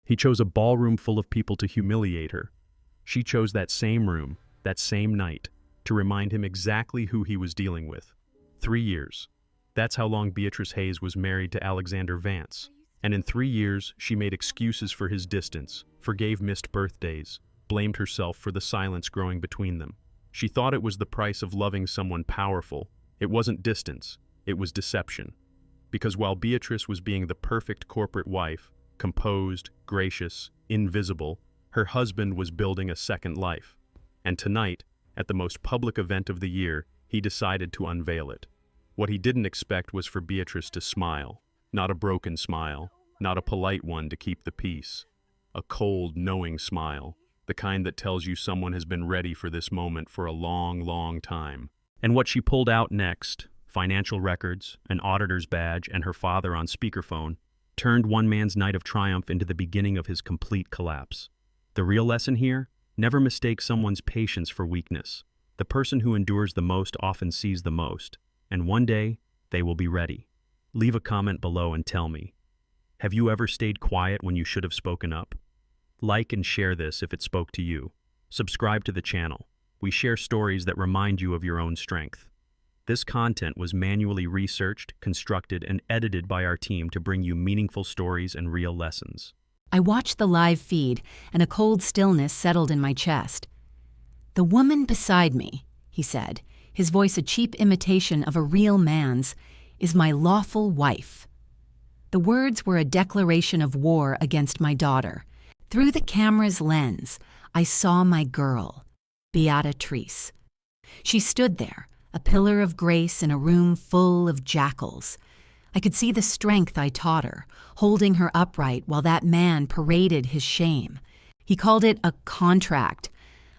He chose a ballroom full of people to humiliate her. She chose that same room, that same night, to remind him exactly who he was dealing with. 3 years. That's how long Beatrice Hayes was married to Alexander Vance. And in 3 years, she made excuses for his distance, forgave missed birthdays, blamed herself for the silence growing between them. She thought it was the price of loving someone powerful. It wasn't distance, it was deception. Because while Beatrice was being the perfect corporate wife, composed, gracious, invisible, her husband was building a second life. And tonight, at the most public event of the year, he decided to unveil it. What he didn't expect was for Beatrice to smile. Not a broken smile, not a polite one to keep the peace. A cold, knowing smile, the kind that tells you someone has been ready for this moment for a long, long time. And what she pulled out next, financial records, an auditor's badge, and her father on speakerphone, turned one man's night of triumph into the beginning of his complete collapse. The real lesson here? Never mistake someone's patience for weakness. The person who endures the most often sees the most, and one day, they will be ready. Leave a comment below and tell me, have you ever stayed quiet when you should have spoken up? Like and share this if it spoke to you. Subscribe to the channel. We share stories that remind you of your own strength. This content was manually researched, constructed, and edited by our team to bring you meaningful stories and real lessons. I watched the live feed, and a cold stillness settled in my chest. "The woman beside me," he said, his voice a cheap imitation of a real man's, "is my lawful wife." The words were a declaration of war against my daughter. Through the camera's lens, I saw my girl, Beatrice. She stood there, a pillar of grace in a room full of jackals. I could see the strength I taught her, holding her upright while that man paraded his shame. He called it a contract.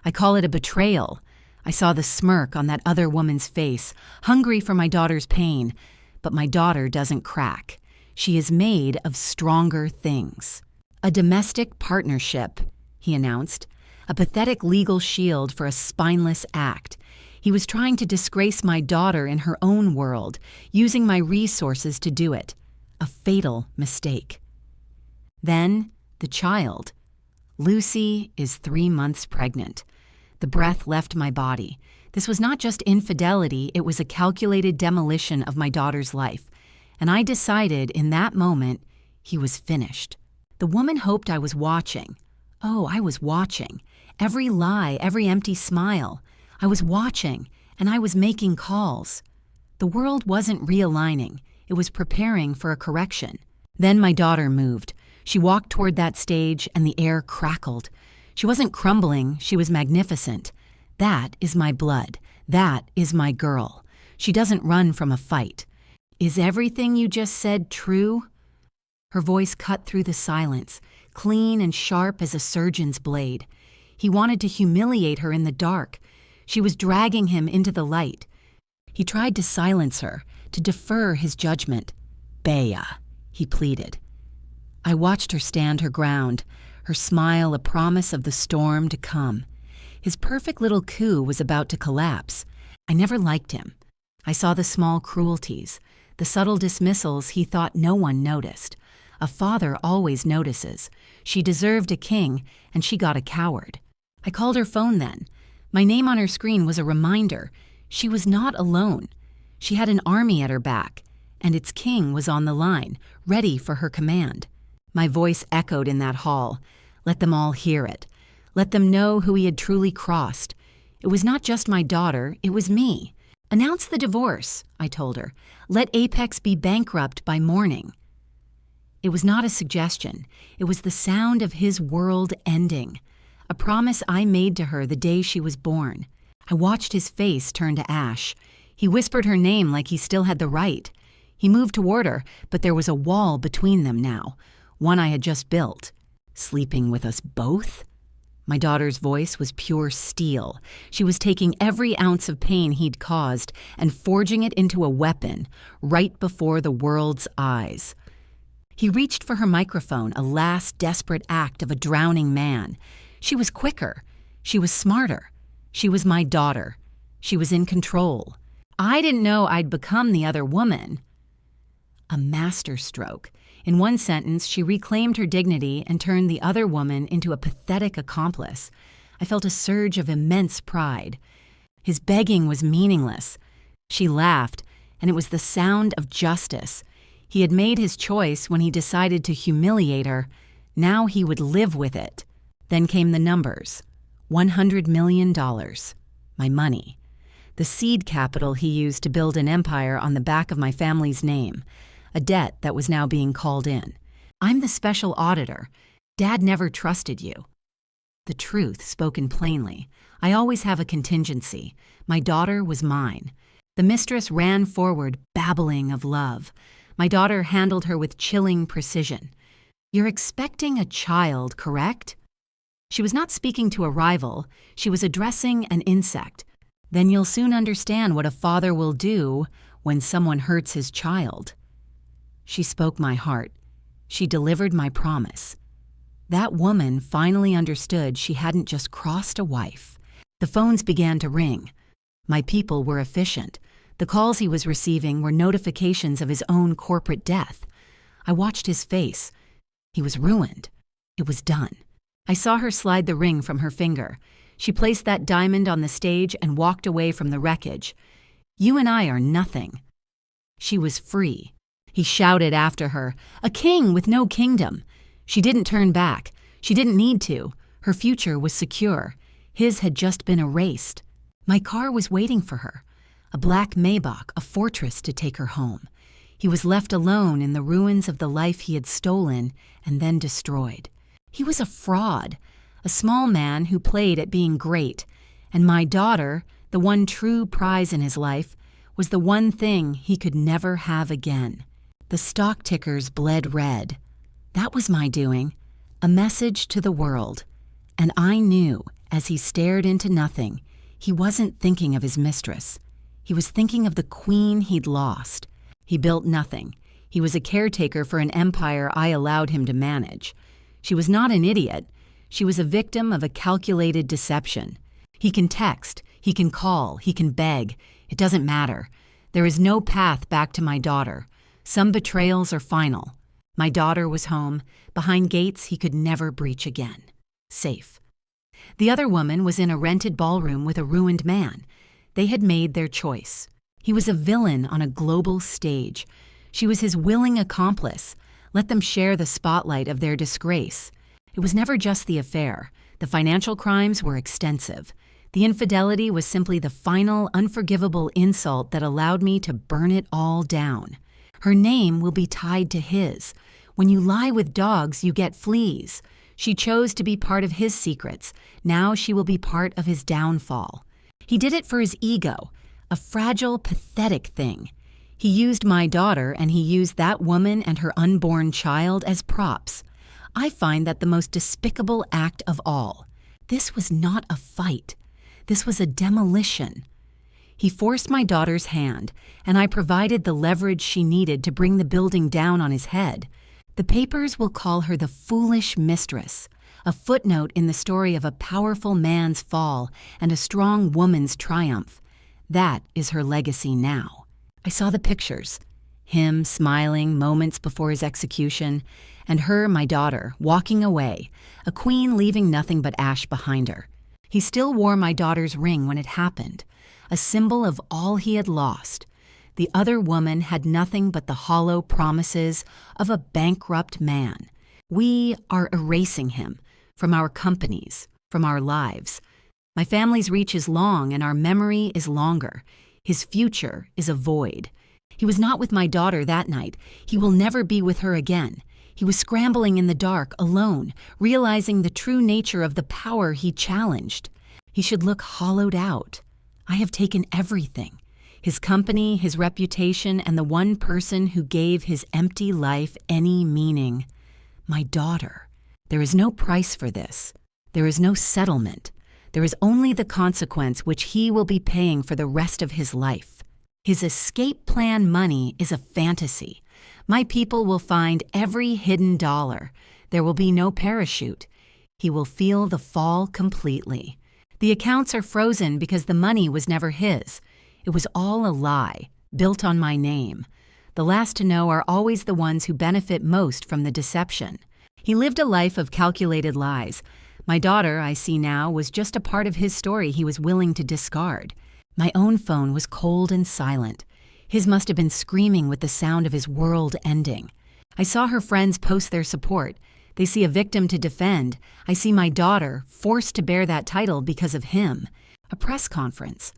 I call it a betrayal. I saw the smirk on that other woman's face, hungry for my daughter's pain. But my daughter doesn't crack. She is made of stronger things. "A domestic partnership," he announced, "a pathetic legal shield for a spineless act. He was trying to disgrace my daughter in her own world, using my resources to do it. A fatal mistake." Then, the child. Lucy is 3 months pregnant. The breath left my body. This was not just infidelity, it was a calculated demolition of my daughter's life. And I decided in that moment, he was finished. The woman hoped I was watching. Oh, I was watching. Every lie, every empty smile. I was watching, and I was making calls. The world wasn't realigning. It was preparing for a correction. Then my daughter moved. She walked toward that stage, and the air crackled. She wasn't crumbling, she was magnificent. That is my blood. That is my girl. She doesn't run from a fight. "Is everything you just said true?" Her voice cut through the silence, clean and sharp as a surgeon's blade. He wanted to humiliate her in the dark. She was dragging him into the light. He tried to silence her, to defer his judgment. "Bea," he pleaded. I watched her stand her ground, her smile a promise of the storm to come. His perfect little coup was about to collapse. I never liked him. I saw the small cruelties, the subtle dismissals he thought no one noticed. A father always notices. She deserved a king, and she got a coward. I called her phone then. My name on her screen was a reminder. She was not alone. She had an army at her back, and its king was on the line, ready for her command. My voice echoed in that hall. Let them all hear it. Let them know who he had truly crossed. It was not just my daughter, it was me. "Announce the divorce," I told her. "Let Apex be bankrupt by morning." It was not a suggestion. It was the sound of his world ending. A promise I made to her the day she was born. I watched his face turn to ash. He whispered her name like he still had the right. He moved toward her, but there was a wall between them now, one I had just built. "Sleeping with us both?" My daughter's voice was pure steel. She was taking every ounce of pain he'd caused and forging it into a weapon right before the world's eyes. He reached for her microphone, a last desperate act of a drowning man. She was quicker. She was smarter. She was my daughter. She was in control. I didn't know I'd become the other woman. A masterstroke. In one sentence, she reclaimed her dignity and turned the other woman into a pathetic accomplice. I felt a surge of immense pride. His begging was meaningless. She laughed, and it was the sound of justice. He had made his choice when he decided to humiliate her. Now he would live with it. Then came the numbers. $100 million. My money. The seed capital he used to build an empire on the back of my family's name. A debt that was now being called in. I'm the special auditor. Dad never trusted you. The truth spoken plainly. I always have a contingency. My daughter was mine. The mistress ran forward, babbling of love. My daughter handled her with chilling precision. You're expecting a child, correct? She was not speaking to a rival. She was addressing an insect. Then you'll soon understand what a father will do when someone hurts his child. She spoke my heart. She delivered my promise. That woman finally understood she hadn't just crossed a wife. The phones began to ring. My people were efficient. The calls he was receiving were notifications of his own corporate death. I watched his face. He was ruined. It was done. I saw her slide the ring from her finger. She placed that diamond on the stage and walked away from the wreckage. You and I are nothing. She was free. He shouted after her, a king with no kingdom. She didn't turn back. She didn't need to. Her future was secure. His had just been erased. My car was waiting for her. A black Maybach, a fortress to take her home. He was left alone in the ruins of the life he had stolen and then destroyed. He was a fraud, a small man who played at being great, and my daughter, the one true prize in his life, was the one thing he could never have again. The stock tickers bled red. That was my doing, a message to the world. And I knew, as he stared into nothing, he wasn't thinking of his mistress. He was thinking of the queen he'd lost. He built nothing. He was a caretaker for an empire I allowed him to manage. She was not an idiot. She was a victim of a calculated deception. He can text, he can call, he can beg. It doesn't matter. There is no path back to my daughter. Some betrayals are final. My daughter was home, behind gates he could never breach again. Safe. The other woman was in a rented ballroom with a ruined man. They had made their choice. He was a villain on a global stage. She was his willing accomplice. Let them share the spotlight of their disgrace. It was never just the affair. The financial crimes were extensive. The infidelity was simply the final, unforgivable insult that allowed me to burn it all down. Her name will be tied to his. When you lie with dogs, you get fleas. She chose to be part of his secrets. Now she will be part of his downfall. He did it for his ego, a fragile, pathetic thing. He used my daughter, and he used that woman and her unborn child as props. I find that the most despicable act of all. This was not a fight. This was a demolition. He forced my daughter's hand, and I provided the leverage she needed to bring the building down on his head. The papers will call her the foolish mistress, a footnote in the story of a powerful man's fall and a strong woman's triumph. That is her legacy now. I saw the pictures. Him smiling moments before his execution, and her, my daughter, walking away, a queen leaving nothing but ash behind her. He still wore my daughter's ring when it happened, a symbol of all he had lost. The other woman had nothing but the hollow promises of a bankrupt man. We are erasing him from our companies, from our lives. My family's reach is long and our memory is longer. His future is a void. He was not with my daughter that night. He will never be with her again. He was scrambling in the dark, alone, realizing the true nature of the power he challenged. He should look hollowed out. I have taken everything. His company, his reputation, and the one person who gave his empty life any meaning. My daughter. There is no price for this. There is no settlement. There is only the consequence which he will be paying for the rest of his life. His escape plan money is a fantasy. My people will find every hidden dollar. There will be no parachute. He will feel the fall completely. The accounts are frozen because the money was never his. It was all a lie, built on my name. The last to know are always the ones who benefit most from the deception. He lived a life of calculated lies. My daughter, I see now, was just a part of his story he was willing to discard. My own phone was cold and silent. His must have been screaming with the sound of his world ending. I saw her friends post their support. They see a victim to defend. I see my daughter forced to bear that title because of him. A press conference.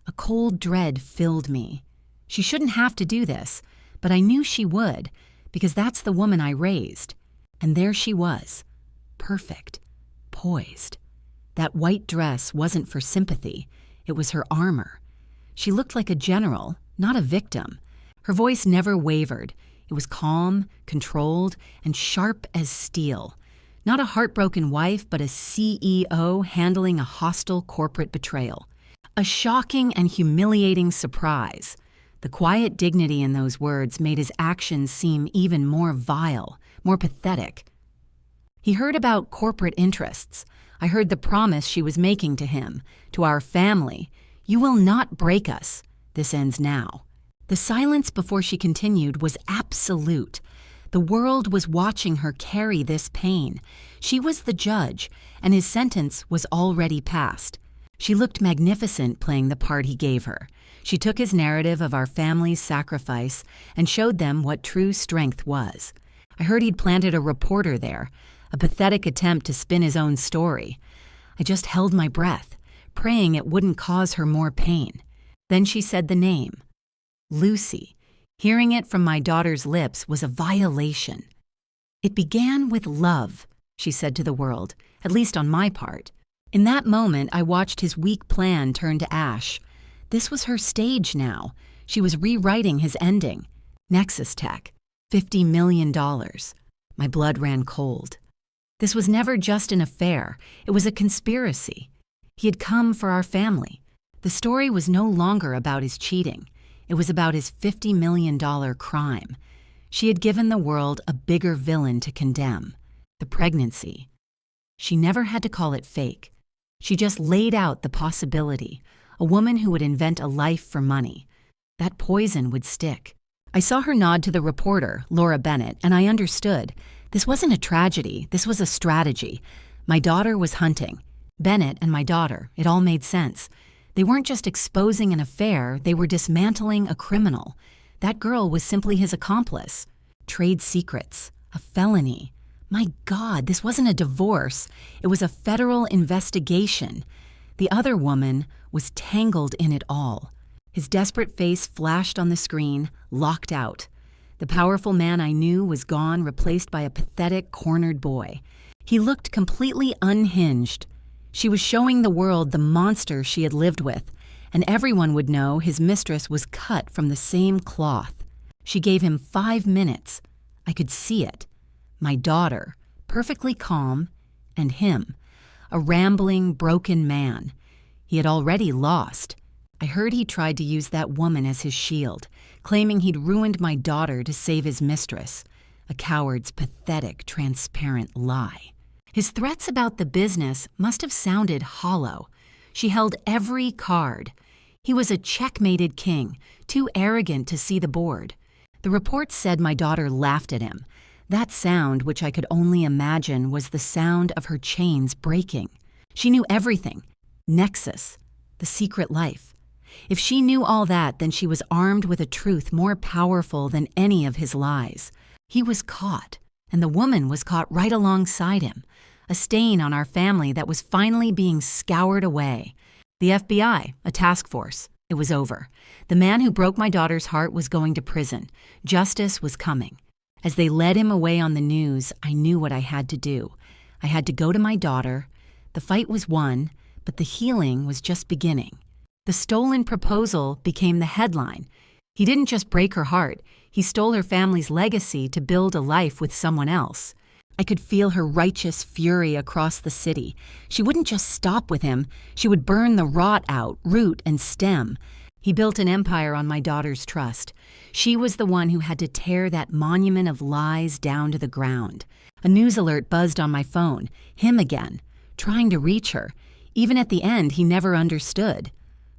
A cold dread filled me. She shouldn't have to do this, but I knew she would, because that's the woman I raised. And there she was, perfect, poised. That white dress wasn't for sympathy. It was her armor. She looked like a general, not a victim. Her voice never wavered. It was calm, controlled, and sharp as steel. Not a heartbroken wife, but a CEO handling a hostile corporate betrayal. A shocking and humiliating surprise. The quiet dignity in those words made his actions seem even more vile, more pathetic. He heard about corporate interests. I heard the promise she was making to him, to our family. "You will not break us. This ends now." The silence before she continued was absolute. The world was watching her carry this pain. She was the judge, and his sentence was already passed. She looked magnificent playing the part he gave her. She took his narrative of our family's sacrifice and showed them what true strength was. I heard he'd planted a reporter there, a pathetic attempt to spin his own story. I just held my breath, praying it wouldn't cause her more pain. Then she said the name. Lucy. Hearing it from my daughter's lips was a violation. "It began with love," she said to the world, at least on my part. In that moment, I watched his weak plan turn to ash. This was her stage now. She was rewriting his ending. Nexus Tech. $50 million. My blood ran cold. This was never just an affair. It was a conspiracy. He had come for our family. The story was no longer about his cheating. It was about his $50 million crime. She had given the world a bigger villain to condemn. The pregnancy. She never had to call it fake. She just laid out the possibility. A woman who would invent a life for money. That poison would stick. I saw her nod to the reporter, Laura Bennett, and I understood. This wasn't a tragedy. This was a strategy. My daughter was hunting. Bennett and my daughter. It all made sense. They weren't just exposing an affair. They were dismantling a criminal. That girl was simply his accomplice. Trade secrets. A felony. My God, this wasn't a divorce. It was a federal investigation. The other woman was tangled in it all. His desperate face flashed on the screen, locked out. The powerful man I knew was gone, replaced by a pathetic, cornered boy. He looked completely unhinged. She was showing the world the monster she had lived with, and everyone would know his mistress was cut from the same cloth. She gave him 5 minutes. I could see it. My daughter, perfectly calm, and him, a rambling, broken man. He had already lost. I heard he tried to use that woman as his shield, claiming he'd ruined my daughter to save his mistress. A coward's pathetic, transparent lie. His threats about the business must have sounded hollow. She held every card. He was a checkmated king, too arrogant to see the board. The report said my daughter laughed at him. That sound, which I could only imagine, was the sound of her chains breaking. She knew everything. Nexus. The secret life. If she knew all that, then she was armed with a truth more powerful than any of his lies. He was caught, and the woman was caught right alongside him. A stain on our family that was finally being scoured away. The FBI, a task force. It was over. The man who broke my daughter's heart was going to prison. Justice was coming. As they led him away on the news, I knew what I had to do. I had to go to my daughter. The fight was won, but the healing was just beginning. The stolen proposal became the headline. He didn't just break her heart. He stole her family's legacy to build a life with someone else. I could feel her righteous fury across the city. She wouldn't just stop with him. She would burn the rot out, root and stem. He built an empire on my daughter's trust. She was the one who had to tear that monument of lies down to the ground. A news alert buzzed on my phone. Him again, trying to reach her. Even at the end, he never understood.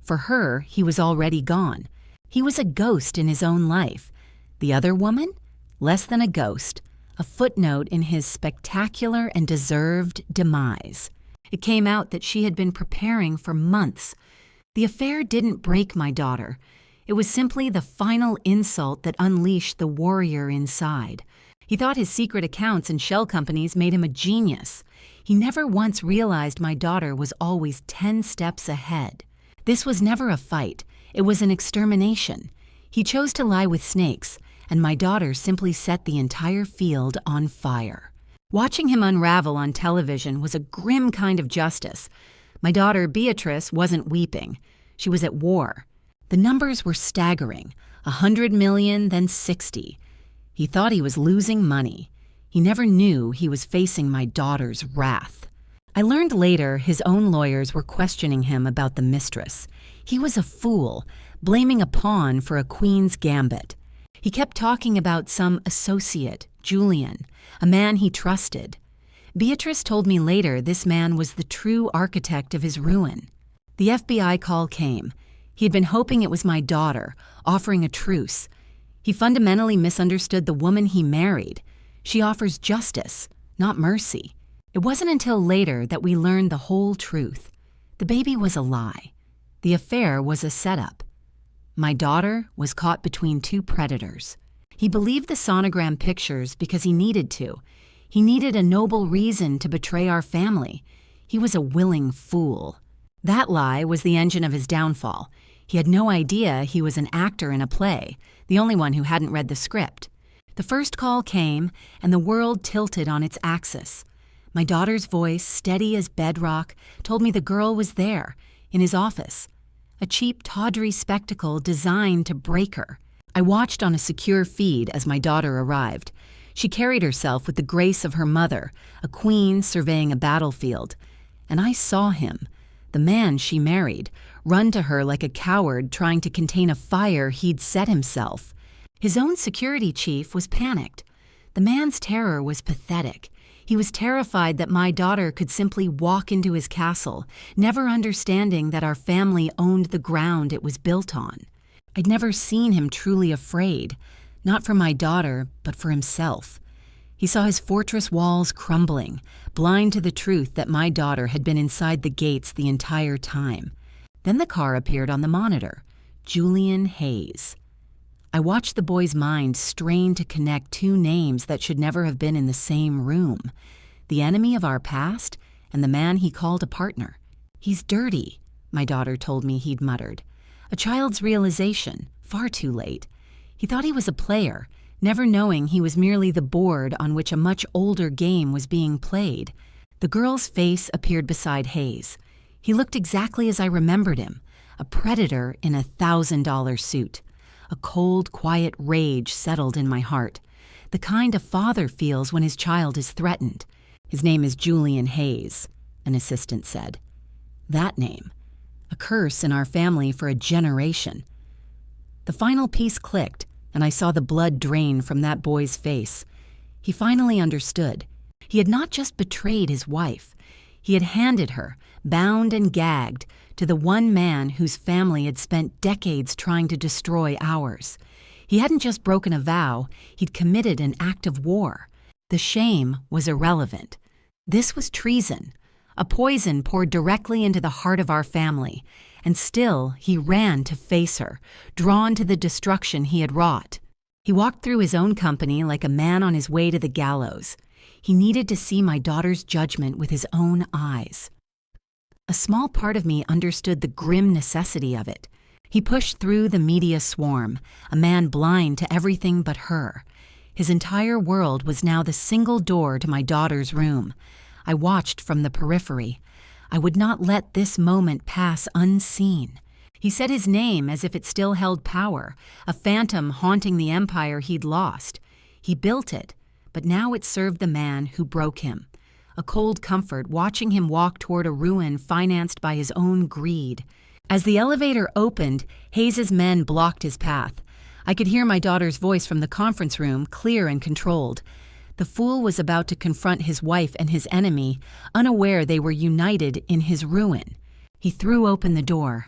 For her, he was already gone. He was a ghost in his own life. The other woman? Less than a ghost, a footnote in his spectacular and deserved demise. It came out that she had been preparing for months. The affair didn't break my daughter. It was simply the final insult that unleashed the warrior inside. He thought his secret accounts and shell companies made him a genius. He never once realized my daughter was always 10 steps ahead. This was never a fight. It was an extermination. He chose to lie with snakes, and my daughter simply set the entire field on fire. Watching him unravel on television was a grim kind of justice. My daughter, Beatrice, wasn't weeping. She was at war. The numbers were staggering. 100 million, then 60. He thought he was losing money. He never knew he was facing my daughter's wrath. I learned later his own lawyers were questioning him about the mistress. He was a fool, blaming a pawn for a queen's gambit. He kept talking about some associate, Julian, a man he trusted. Beatrice told me later this man was the true architect of his ruin. The FBI call came. He had been hoping it was my daughter, offering a truce. He fundamentally misunderstood the woman he married. She offers justice, not mercy. It wasn't until later that we learned the whole truth. The baby was a lie. The affair was a setup. My daughter was caught between two predators. He believed the sonogram pictures because he needed to. He needed a noble reason to betray our family. He was a willing fool. That lie was the engine of his downfall. He had no idea he was an actor in a play, the only one who hadn't read the script. The first call came, and the world tilted on its axis. My daughter's voice, steady as bedrock, told me the girl was there, in his office. A cheap, tawdry spectacle designed to break her. I watched on a secure feed as my daughter arrived. She carried herself with the grace of her mother, a queen surveying a battlefield. And I saw him, the man she married, run to her like a coward trying to contain a fire he'd set himself. His own security chief was panicked. The man's terror was pathetic. He was terrified that my daughter could simply walk into his castle, never understanding that our family owned the ground it was built on. I'd never seen him truly afraid, not for my daughter, but for himself. He saw his fortress walls crumbling, blind to the truth that my daughter had been inside the gates the entire time. Then the car appeared on the monitor, Julian Hayes. I watched the boy's mind strain to connect two names that should never have been in the same room. The enemy of our past and the man he called a partner. He's dirty, my daughter told me he'd muttered. A child's realization, far too late. He thought he was a player, never knowing he was merely the board on which a much older game was being played. The girl's face appeared beside Hayes. He looked exactly as I remembered him, a predator in a $1,000 suit. A cold, quiet rage settled in my heart, the kind a father feels when his child is threatened. His name is Julian Hayes, an assistant said. That name, a curse in our family for a generation. The final piece clicked, and I saw the blood drain from that boy's face. He finally understood. He had not just betrayed his wife. He had handed her, bound and gagged, to the one man whose family had spent decades trying to destroy ours. He hadn't just broken a vow, he'd committed an act of war. The shame was irrelevant. This was treason, a poison poured directly into the heart of our family, and still he ran to face her, drawn to the destruction he had wrought. He walked through his own company like a man on his way to the gallows. He needed to see my daughter's judgment with his own eyes. A small part of me understood the grim necessity of it. He pushed through the media swarm, a man blind to everything but her. His entire world was now the single door to my daughter's room. I watched from the periphery. I would not let this moment pass unseen. He said his name as if it still held power, a phantom haunting the empire he'd lost. He built it, but now it served the man who broke him. A cold comfort watching him walk toward a ruin financed by his own greed. As the elevator opened, Hayes's men blocked his path. I could hear my daughter's voice from the conference room, clear and controlled. The fool was about to confront his wife and his enemy, unaware they were united in his ruin. He threw open the door.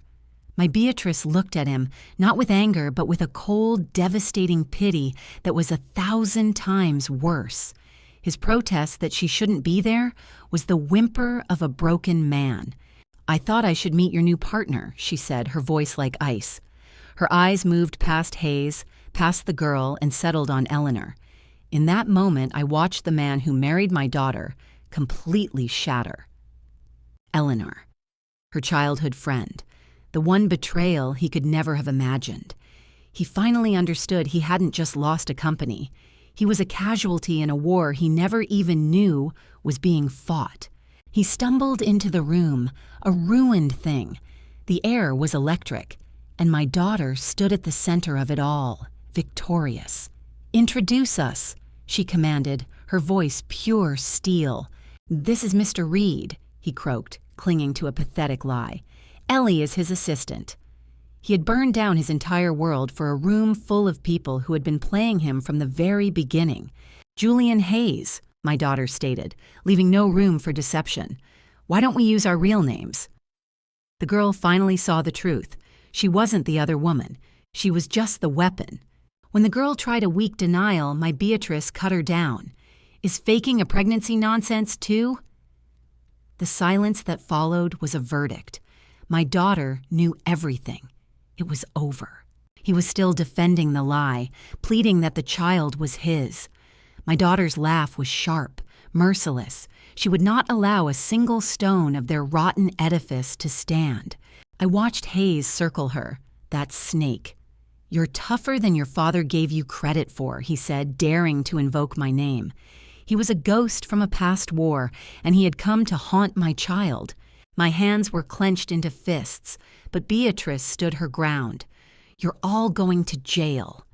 My Beatrice looked at him, not with anger, but with a cold, devastating pity that was 1,000 times worse. His protest that she shouldn't be there was the whimper of a broken man. "I thought I should meet your new partner," she said, her voice like ice. Her eyes moved past Hayes, past the girl, and settled on Eleanor. In that moment, I watched the man who married my daughter completely shatter. Eleanor, her childhood friend, the one betrayal he could never have imagined. He finally understood he hadn't just lost a company. He was a casualty in a war he never even knew was being fought. He stumbled into the room, a ruined thing. The air was electric, and my daughter stood at the center of it all, victorious. "Introduce us," she commanded, her voice pure steel. "This is Mr. Reed," he croaked, clinging to a pathetic lie. "Ellie is his assistant." He had burned down his entire world for a room full of people who had been playing him from the very beginning. "Julian Hayes," my daughter stated, leaving no room for deception. "Why don't we use our real names?" The girl finally saw the truth. She wasn't the other woman. She was just the weapon. When the girl tried a weak denial, my Beatrice cut her down. "Is faking a pregnancy nonsense too?" The silence that followed was a verdict. My daughter knew everything. It was over. He was still defending the lie, pleading that the child was his. My daughter's laugh was sharp, merciless. She would not allow a single stone of their rotten edifice to stand. I watched Hayes circle her, that snake. "You're tougher than your father gave you credit for," he said, daring to invoke my name. He was a ghost from a past war, and he had come to haunt my child. My hands were clenched into fists, but Beatrice stood her ground. "You're all going to jail."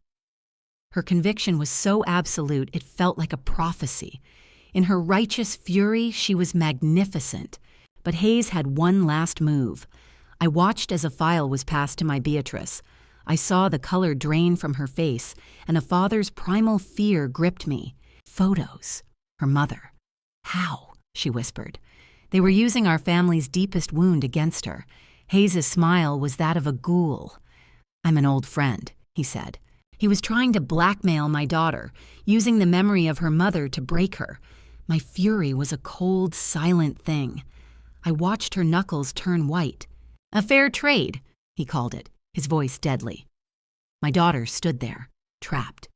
Her conviction was so absolute it felt like a prophecy. In her righteous fury, she was magnificent. But Hayes had one last move. I watched as a file was passed to my Beatrice. I saw the color drain from her face, and a father's primal fear gripped me. Photos. Her mother. "How?" she whispered. They were using our family's deepest wound against her. Hayes's smile was that of a ghoul. "I'm an old friend," he said. He was trying to blackmail my daughter, using the memory of her mother to break her. My fury was a cold, silent thing. I watched her knuckles turn white. "A fair trade," he called it, his voice deadly. My daughter stood there, trapped.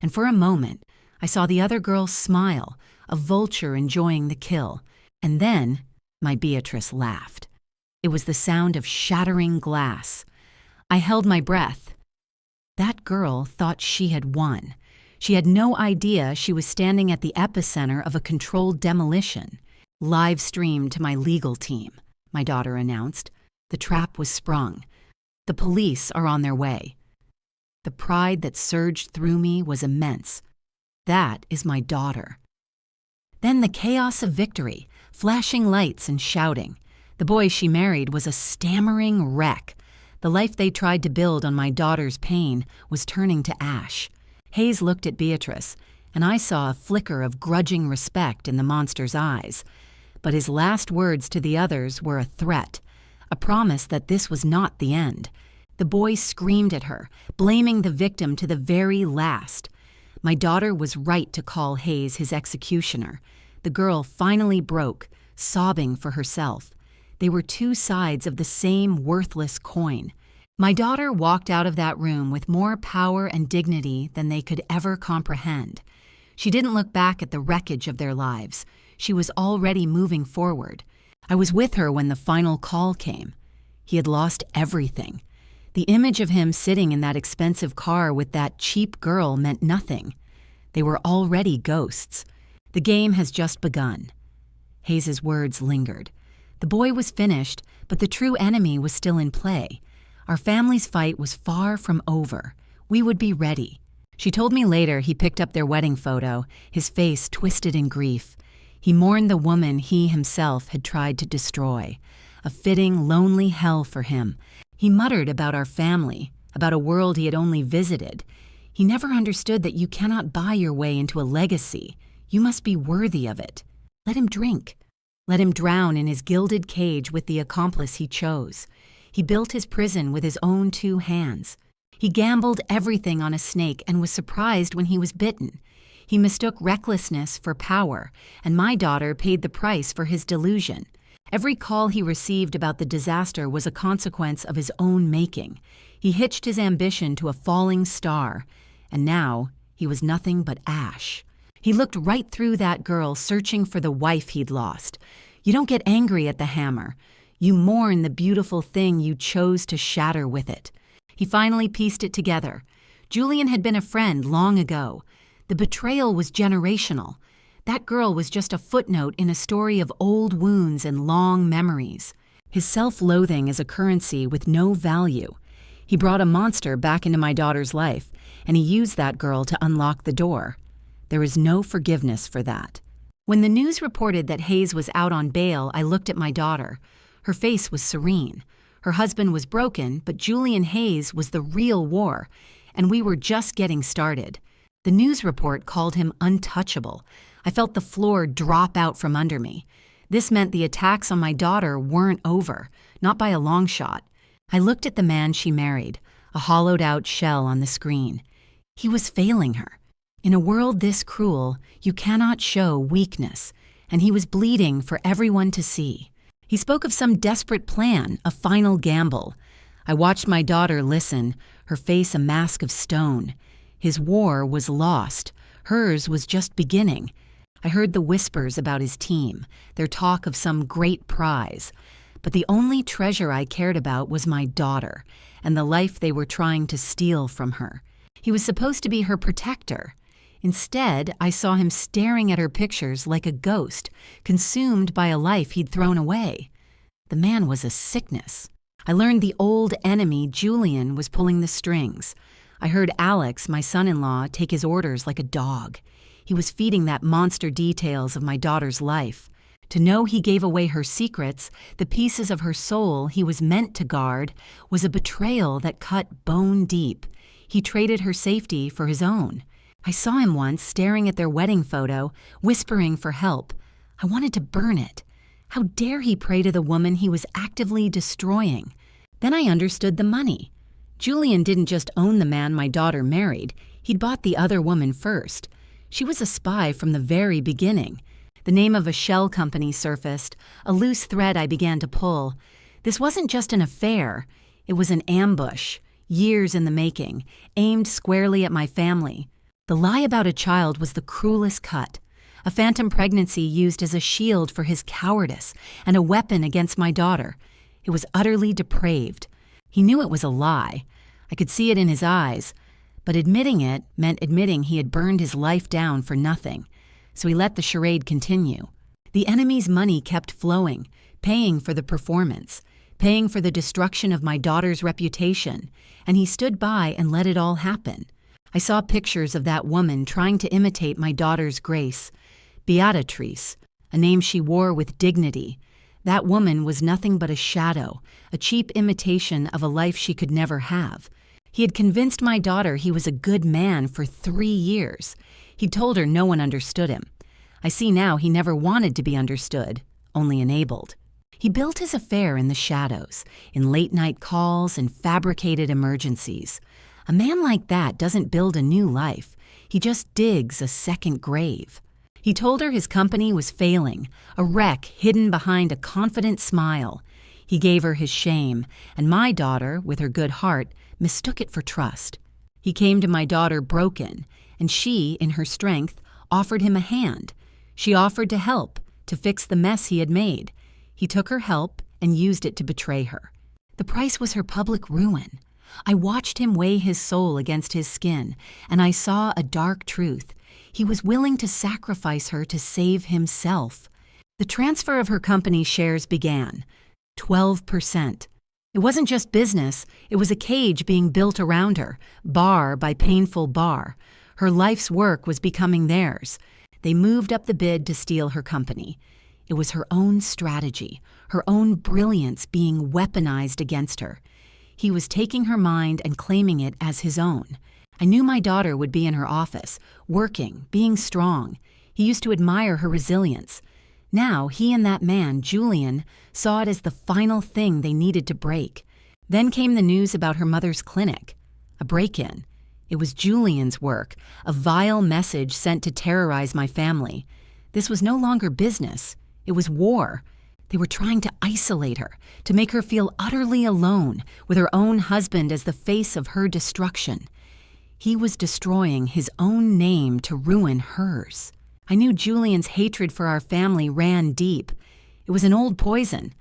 And for a moment, I saw the other girl smile, a vulture enjoying the kill. And then, my Beatrice laughed. It was the sound of shattering glass. I held my breath. That girl thought she had won. She had no idea she was standing at the epicenter of a controlled demolition. "Live streamed to my legal team," my daughter announced. "The trap was sprung. The police are on their way." The pride that surged through me was immense. That is my daughter. Then the chaos of victory, flashing lights and shouting. The boy she married was a stammering wreck. The life they tried to build on my daughter's pain was turning to ash. Hayes looked at Beatrice, and I saw a flicker of grudging respect in the monster's eyes. But his last words to the others were a threat, a promise that this was not the end. The boy screamed at her, blaming the victim to the very last. My daughter was right to call Hayes his executioner. The girl finally broke, sobbing for herself. They were two sides of the same worthless coin. My daughter walked out of that room with more power and dignity than they could ever comprehend. She didn't look back at the wreckage of their lives. She was already moving forward. I was with her when the final call came. He had lost everything. The image of him sitting in that expensive car with that cheap girl meant nothing. They were already ghosts. The game has just begun. Hayes's words lingered. The boy was finished, but the true enemy was still in play. Our family's fight was far from over. We would be ready. She told me later he picked up their wedding photo, his face twisted in grief. He mourned the woman he himself had tried to destroy. A fitting, lonely hell for him. He muttered about our family, about a world he had only visited. He never understood that you cannot buy your way into a legacy. You must be worthy of it. Let him drink. Let him drown in his gilded cage with the accomplice he chose. He built his prison with his own 2 hands. He gambled everything on a snake and was surprised when he was bitten. He mistook recklessness for power, and my daughter paid the price for his delusion. Every call he received about the disaster was a consequence of his own making. He hitched his ambition to a falling star, and now he was nothing but ash. He looked right through that girl, searching for the wife he'd lost. You don't get angry at the hammer. You mourn the beautiful thing you chose to shatter with it. He finally pieced it together. Julian had been a friend long ago. The betrayal was generational. That girl was just a footnote in a story of old wounds and long memories. His self-loathing is a currency with no value. He brought a monster back into my daughter's life, and he used that girl to unlock the door. There is no forgiveness for that. When the news reported that Hayes was out on bail, I looked at my daughter. Her face was serene. Her husband was broken, but Julian Hayes was the real war, and we were just getting started. The news report called him untouchable. I felt the floor drop out from under me. This meant the attacks on my daughter weren't over, not by a long shot. I looked at the man she married, a hollowed-out shell on the screen. He was failing her. In a world this cruel, you cannot show weakness, and he was bleeding for everyone to see. He spoke of some desperate plan, a final gamble. I watched my daughter listen, her face a mask of stone. His war was lost. Hers was just beginning. I heard the whispers about his team, their talk of some great prize. But the only treasure I cared about was my daughter and the life they were trying to steal from her. He was supposed to be her protector. Instead, I saw him staring at her pictures like a ghost, consumed by a life he'd thrown away. The man was a sickness. I learned the old enemy, Julian, was pulling the strings. I heard Alex, my son-in-law, take his orders like a dog. He was feeding that monster details of my daughter's life. To know he gave away her secrets, the pieces of her soul he was meant to guard, was a betrayal that cut bone deep. He traded her safety for his own. I saw him once staring at their wedding photo, whispering for help. I wanted to burn it. How dare he pray to the woman he was actively destroying? Then I understood the money. Julian didn't just own the man my daughter married. He'd bought the other woman first. She was a spy from the very beginning. The name of a shell company surfaced, a loose thread I began to pull. This wasn't just an affair. It was an ambush, years in the making, aimed squarely at my family. The lie about a child was the cruelest cut. A phantom pregnancy used as a shield for his cowardice and a weapon against my daughter. It was utterly depraved. He knew it was a lie. I could see it in his eyes. But admitting it meant admitting he had burned his life down for nothing. So he let the charade continue. The enemy's money kept flowing, paying for the performance, paying for the destruction of my daughter's reputation, and he stood by and let it all happen. I saw pictures of that woman trying to imitate my daughter's grace. Beatrice, a name she wore with dignity. That woman was nothing but a shadow, a cheap imitation of a life she could never have. He had convinced my daughter he was a good man for 3 years. He'd told her no one understood him. I see now he never wanted to be understood, only enabled. He built his affair in the shadows, in late-night calls and fabricated emergencies. A man like that doesn't build a new life. He just digs a second grave. He told her his company was failing, a wreck hidden behind a confident smile. He gave her his shame, and my daughter, with her good heart, mistook it for trust. He came to my daughter broken, and she, in her strength, offered him a hand. She offered to help, to fix the mess he had made. He took her help and used it to betray her. The price was her public ruin. I watched him weigh his soul against his skin, and I saw a dark truth. He was willing to sacrifice her to save himself. The transfer of her company shares began. 12%. It wasn't just business, it was a cage being built around her, bar by painful bar. Her life's work was becoming theirs. They moved up the bid to steal her company. It was her own strategy, her own brilliance being weaponized against her. He was taking her mind and claiming it as his own. I knew my daughter would be in her office, working, being strong. He used to admire her resilience. Now, he and that man, Julian, saw it as the final thing they needed to break. Then came the news about her mother's clinic, a break-in. It was Julian's work, a vile message sent to terrorize my family. This was no longer business. It was war. They were trying to isolate her, to make her feel utterly alone, with her own husband as the face of her destruction. He was destroying his own name to ruin hers. I knew Julian's hatred for our family ran deep. It was an old poison.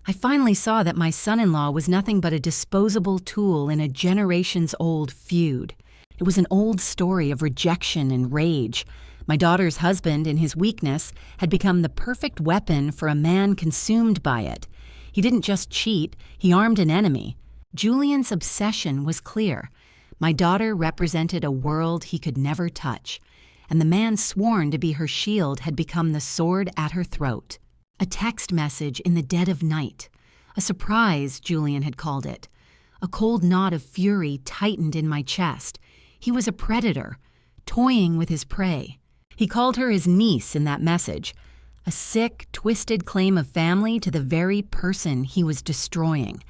I finally saw that my son-in-law was nothing but a disposable tool in a generations-old feud. It was an old story of rejection and rage. My daughter's husband, in his weakness, had become the perfect weapon for a man consumed by it. He didn't just cheat, he armed an enemy. Julian's obsession was clear. My daughter represented a world he could never touch, and the man sworn to be her shield had become the sword at her throat. A text message in the dead of night. A surprise, Julian had called it. A cold knot of fury tightened in my chest. He was a predator, toying with his prey. He called her his niece in that message, a sick, twisted claim of family to the very person he was destroying.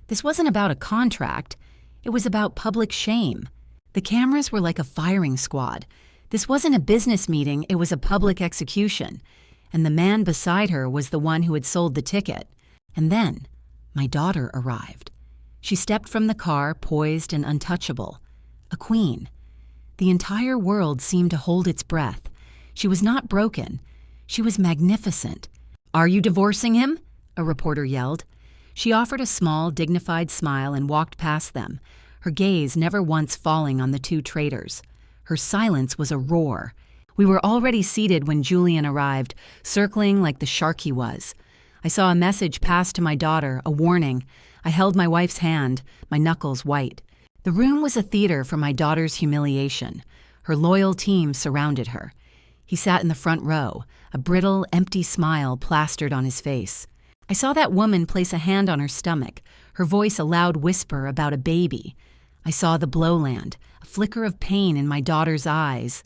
This wasn't about a contract. It was about public shame. The cameras were like a firing squad. This wasn't a business meeting, it was a public execution. And the man beside her was the one who had sold the ticket. And then, my daughter arrived. She stepped from the car, poised and untouchable. A queen. The entire world seemed to hold its breath. She was not broken. She was magnificent. "Are you divorcing him?" a reporter yelled. She offered a small, dignified smile and walked past them, her gaze never once falling on the two traitors. Her silence was a roar. We were already seated when Julian arrived, circling like the shark he was. I saw a message passed to my daughter, a warning. I held my wife's hand, my knuckles white. The room was a theater for my daughter's humiliation. Her loyal team surrounded her. He sat in the front row, a brittle, empty smile plastered on his face. I saw that woman place a hand on her stomach, her voice a loud whisper about a baby. I saw the blowland, a flicker of pain in my daughter's eyes,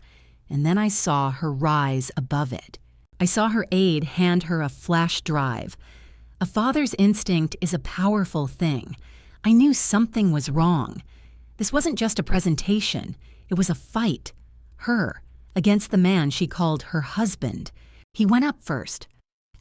and then I saw her rise above it. I saw her aide hand her a flash drive. A father's instinct is a powerful thing. I knew something was wrong. This wasn't just a presentation. It was a fight. Her, against the man she called her husband. He went up first.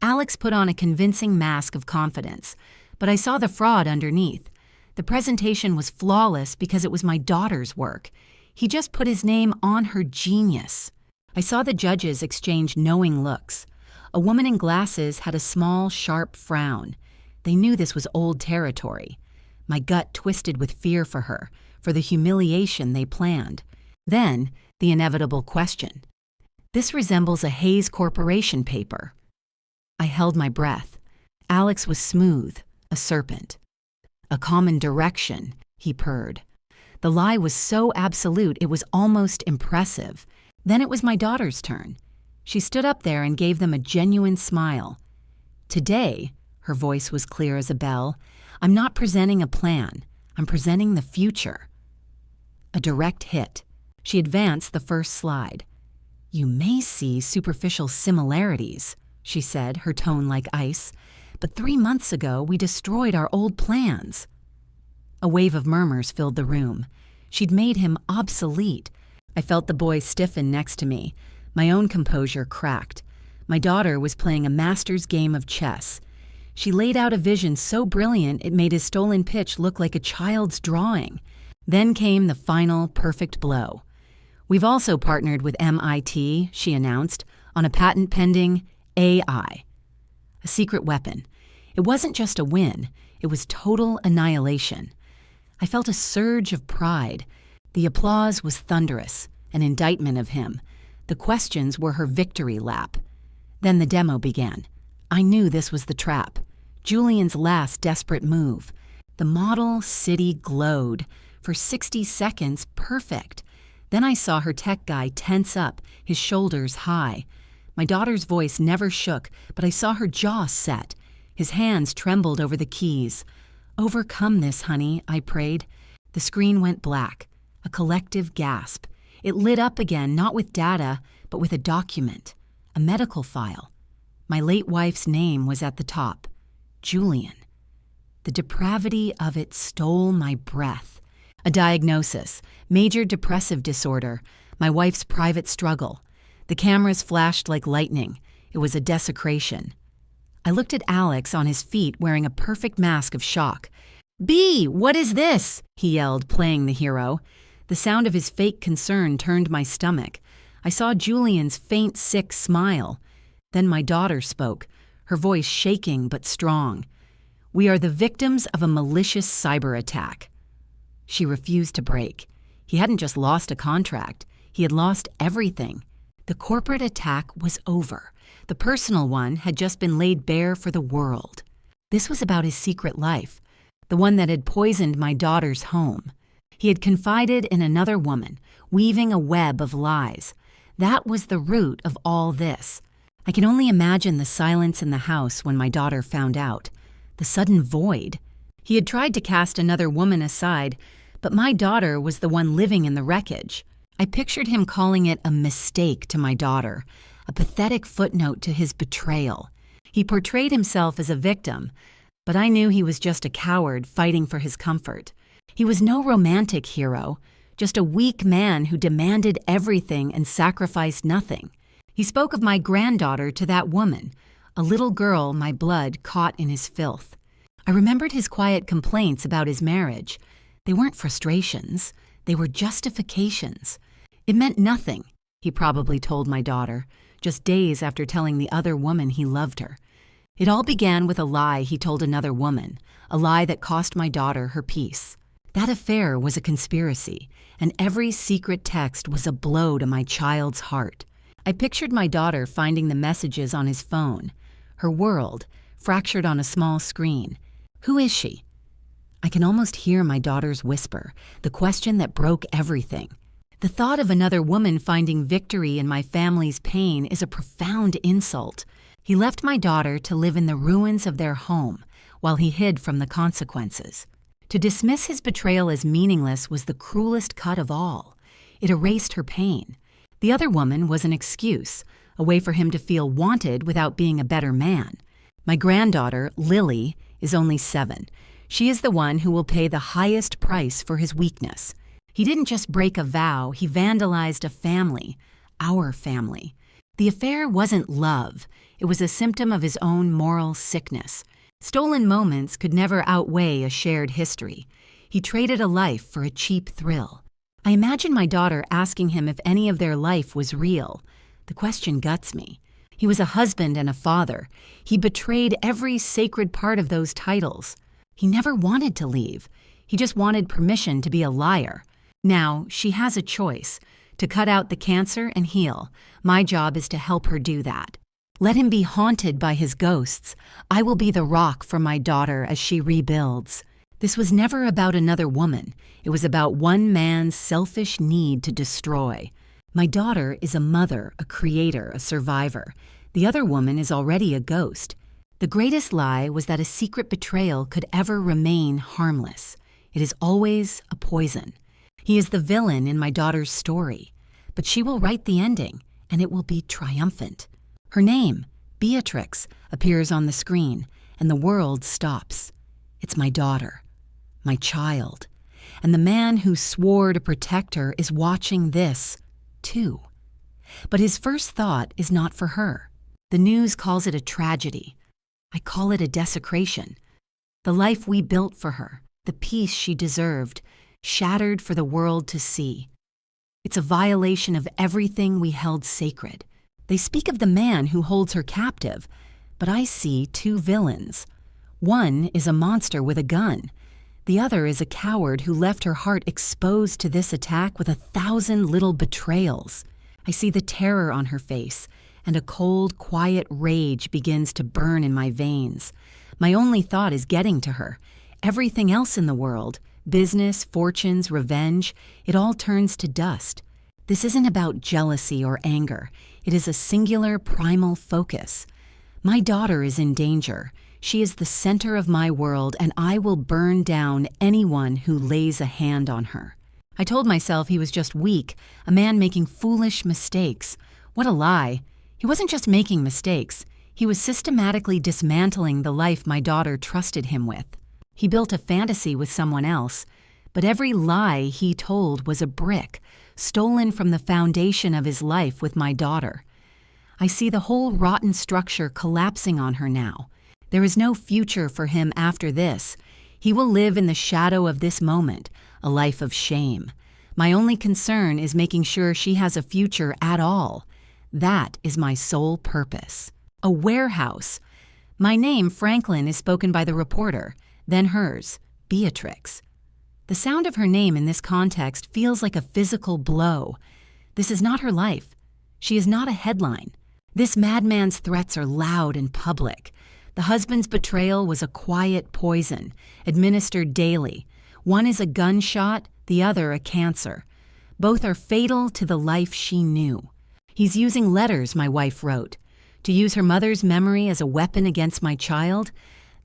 Alex put on a convincing mask of confidence, but I saw the fraud underneath. The presentation was flawless because it was my daughter's work. He just put his name on her genius. I saw the judges exchange knowing looks. A woman in glasses had a small, sharp frown. They knew this was old territory. My gut twisted with fear for her, for the humiliation they planned. Then, the inevitable question. This resembles a Hayes Corporation paper. I held my breath. Alex was smooth, a serpent. A common direction, he purred. The lie was so absolute it was almost impressive. Then it was my daughter's turn. She stood up there and gave them a genuine smile. Today, her voice was clear as a bell, I'm not presenting a plan. I'm presenting the future. A direct hit. She advanced the first slide. "You may see superficial similarities," she said, her tone like ice, "but 3 months ago we destroyed our old plans." A wave of murmurs filled the room. She'd made him obsolete. I felt the boy stiffen next to me. My own composure cracked. My daughter was playing a master's game of chess. She laid out a vision so brilliant it made his stolen pitch look like a child's drawing. Then came the final perfect blow. "We've also partnered with MIT," she announced, "on a patent-pending AI. A secret weapon. It wasn't just a win, it was total annihilation." I felt a surge of pride. The applause was thunderous, an indictment of him. The questions were her victory lap. Then the demo began. I knew this was the trap. Julian's last desperate move. The model city glowed. For 60 seconds, perfect. Then I saw her tech guy tense up, his shoulders high. My daughter's voice never shook, but I saw her jaw set. His hands trembled over the keys. "Overcome this, honey," I prayed. The screen went black. A collective gasp. It lit up again, not with data, but with a document. A medical file. My late wife's name was at the top. Julian. The depravity of it stole my breath. A diagnosis, major depressive disorder, my wife's private struggle. The cameras flashed like lightning. It was a desecration. I looked at Alex on his feet wearing a perfect mask of shock. "B, what is this?" he yelled, playing the hero. The sound of his fake concern turned my stomach. I saw Julian's faint, sick smile. Then my daughter spoke, her voice shaking but strong. "We are the victims of a malicious cyber attack." She refused to break. He hadn't just lost a contract. He had lost everything. The corporate attack was over. The personal one had just been laid bare for the world. This was about his secret life, the one that had poisoned my daughter's home. He had confided in another woman, weaving a web of lies. That was the root of all this. I can only imagine the silence in the house when my daughter found out. The sudden void. He had tried to cast another woman aside, but my daughter was the one living in the wreckage. I pictured him calling it a mistake to my daughter, a pathetic footnote to his betrayal. He portrayed himself as a victim, but I knew he was just a coward fighting for his comfort. He was no romantic hero, just a weak man who demanded everything and sacrificed nothing. He spoke of my granddaughter to that woman, a little girl my blood caught in his filth. I remembered his quiet complaints about his marriage. They weren't frustrations, they were justifications. It meant nothing, he probably told my daughter, just days after telling the other woman he loved her. It all began with a lie he told another woman, a lie that cost my daughter her peace. That affair was a conspiracy, and every secret text was a blow to my child's heart. I pictured my daughter finding the messages on his phone, her world, fractured on a small screen. Who is she? I can almost hear my daughter's whisper, the question that broke everything. The thought of another woman finding victory in my family's pain is a profound insult. He left my daughter to live in the ruins of their home while he hid from the consequences. To dismiss his betrayal as meaningless was the cruelest cut of all. It erased her pain. The other woman was an excuse, a way for him to feel wanted without being a better man. My granddaughter, Lily, is only 7. She is the one who will pay the highest price for his weakness. He didn't just break a vow, he vandalized a family, our family. The affair wasn't love. It was a symptom of his own moral sickness. Stolen moments could never outweigh a shared history. He traded a life for a cheap thrill. I imagine my daughter asking him if any of their life was real. The question guts me. He was a husband and a father. He betrayed every sacred part of those titles. He never wanted to leave. He just wanted permission to be a liar. Now, she has a choice, to cut out the cancer and heal. My job is to help her do that. Let him be haunted by his ghosts. I will be the rock for my daughter as she rebuilds. This was never about another woman. It was about one man's selfish need to destroy. My daughter is a mother, a creator, a survivor. The other woman is already a ghost. The greatest lie was that a secret betrayal could ever remain harmless. It is always a poison. He is the villain in my daughter's story, but she will write the ending, and it will be triumphant. Her name, Beatrix, appears on the screen, and the world stops. It's my daughter, my child, and the man who swore to protect her is watching this, too. But his first thought is not for her. The news calls it a tragedy. I call it a desecration. The life we built for her, the peace she deserved, shattered for the world to see. It's a violation of everything we held sacred. They speak of the man who holds her captive, but I see 2 villains. One is a monster with a gun. The other is a coward who left her heart exposed to this attack with 1,000 little betrayals. I see the terror on her face, and a cold, quiet rage begins to burn in my veins. My only thought is getting to her. Everything else in the world, business, fortunes, revenge, it all turns to dust. This isn't about jealousy or anger. It is a singular, primal focus. My daughter is in danger. She is the center of my world, and I will burn down anyone who lays a hand on her. I told myself he was just weak, a man making foolish mistakes. What a lie. He wasn't just making mistakes. He was systematically dismantling the life my daughter trusted him with. He built a fantasy with someone else, but every lie he told was a brick, stolen from the foundation of his life with my daughter. I see the whole rotten structure collapsing on her now. There is no future for him after this. He will live in the shadow of this moment, a life of shame. My only concern is making sure she has a future at all. That is my sole purpose. A warehouse. My name, Franklin, is spoken by the reporter, then hers, Beatrix. The sound of her name in this context feels like a physical blow. This is not her life. She is not a headline. This madman's threats are loud and public. The husband's betrayal was a quiet poison, administered daily. One is a gunshot, the other a cancer. Both are fatal to the life she knew. He's using letters my wife wrote. To use her mother's memory as a weapon against my child,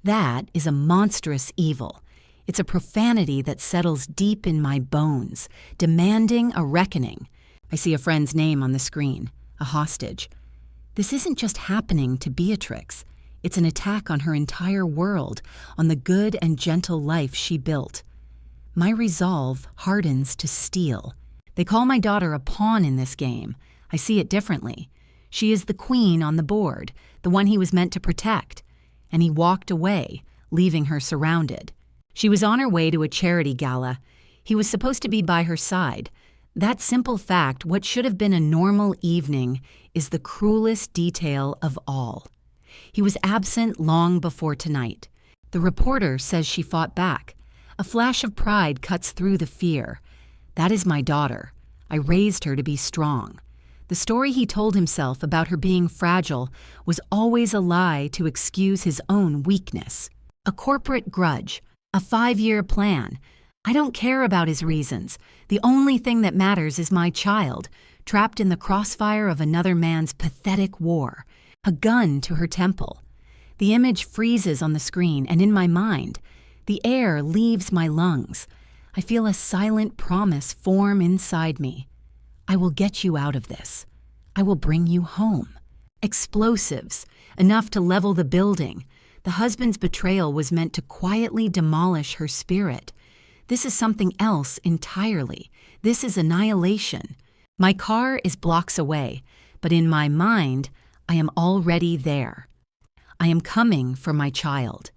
that is a monstrous evil. It's a profanity that settles deep in my bones, demanding a reckoning. I see a friend's name on the screen, a hostage. This isn't just happening to Beatrix. It's an attack on her entire world, on the good and gentle life she built. My resolve hardens to steel. They call my daughter a pawn in this game. I see it differently. She is the queen on the board, the one he was meant to protect. And he walked away, leaving her surrounded. She was on her way to a charity gala. He was supposed to be by her side. That simple fact, what should have been a normal evening, is the cruelest detail of all. He was absent long before tonight. The reporter says she fought back. A flash of pride cuts through the fear. That is my daughter. I raised her to be strong. The story he told himself about her being fragile was always a lie to excuse his own weakness. A corporate grudge, a 5-year plan. I don't care about his reasons. The only thing that matters is my child, trapped in the crossfire of another man's pathetic war. A gun to her temple. The image freezes on the screen, and in my mind, the air leaves my lungs. I feel a silent promise form inside me. I will get you out of this. I will bring you home. Explosives, enough to level the building. The husband's betrayal was meant to quietly demolish her spirit. This is something else entirely. This is annihilation. My car is blocks away, but in my mind, I am already there. I am coming for my child.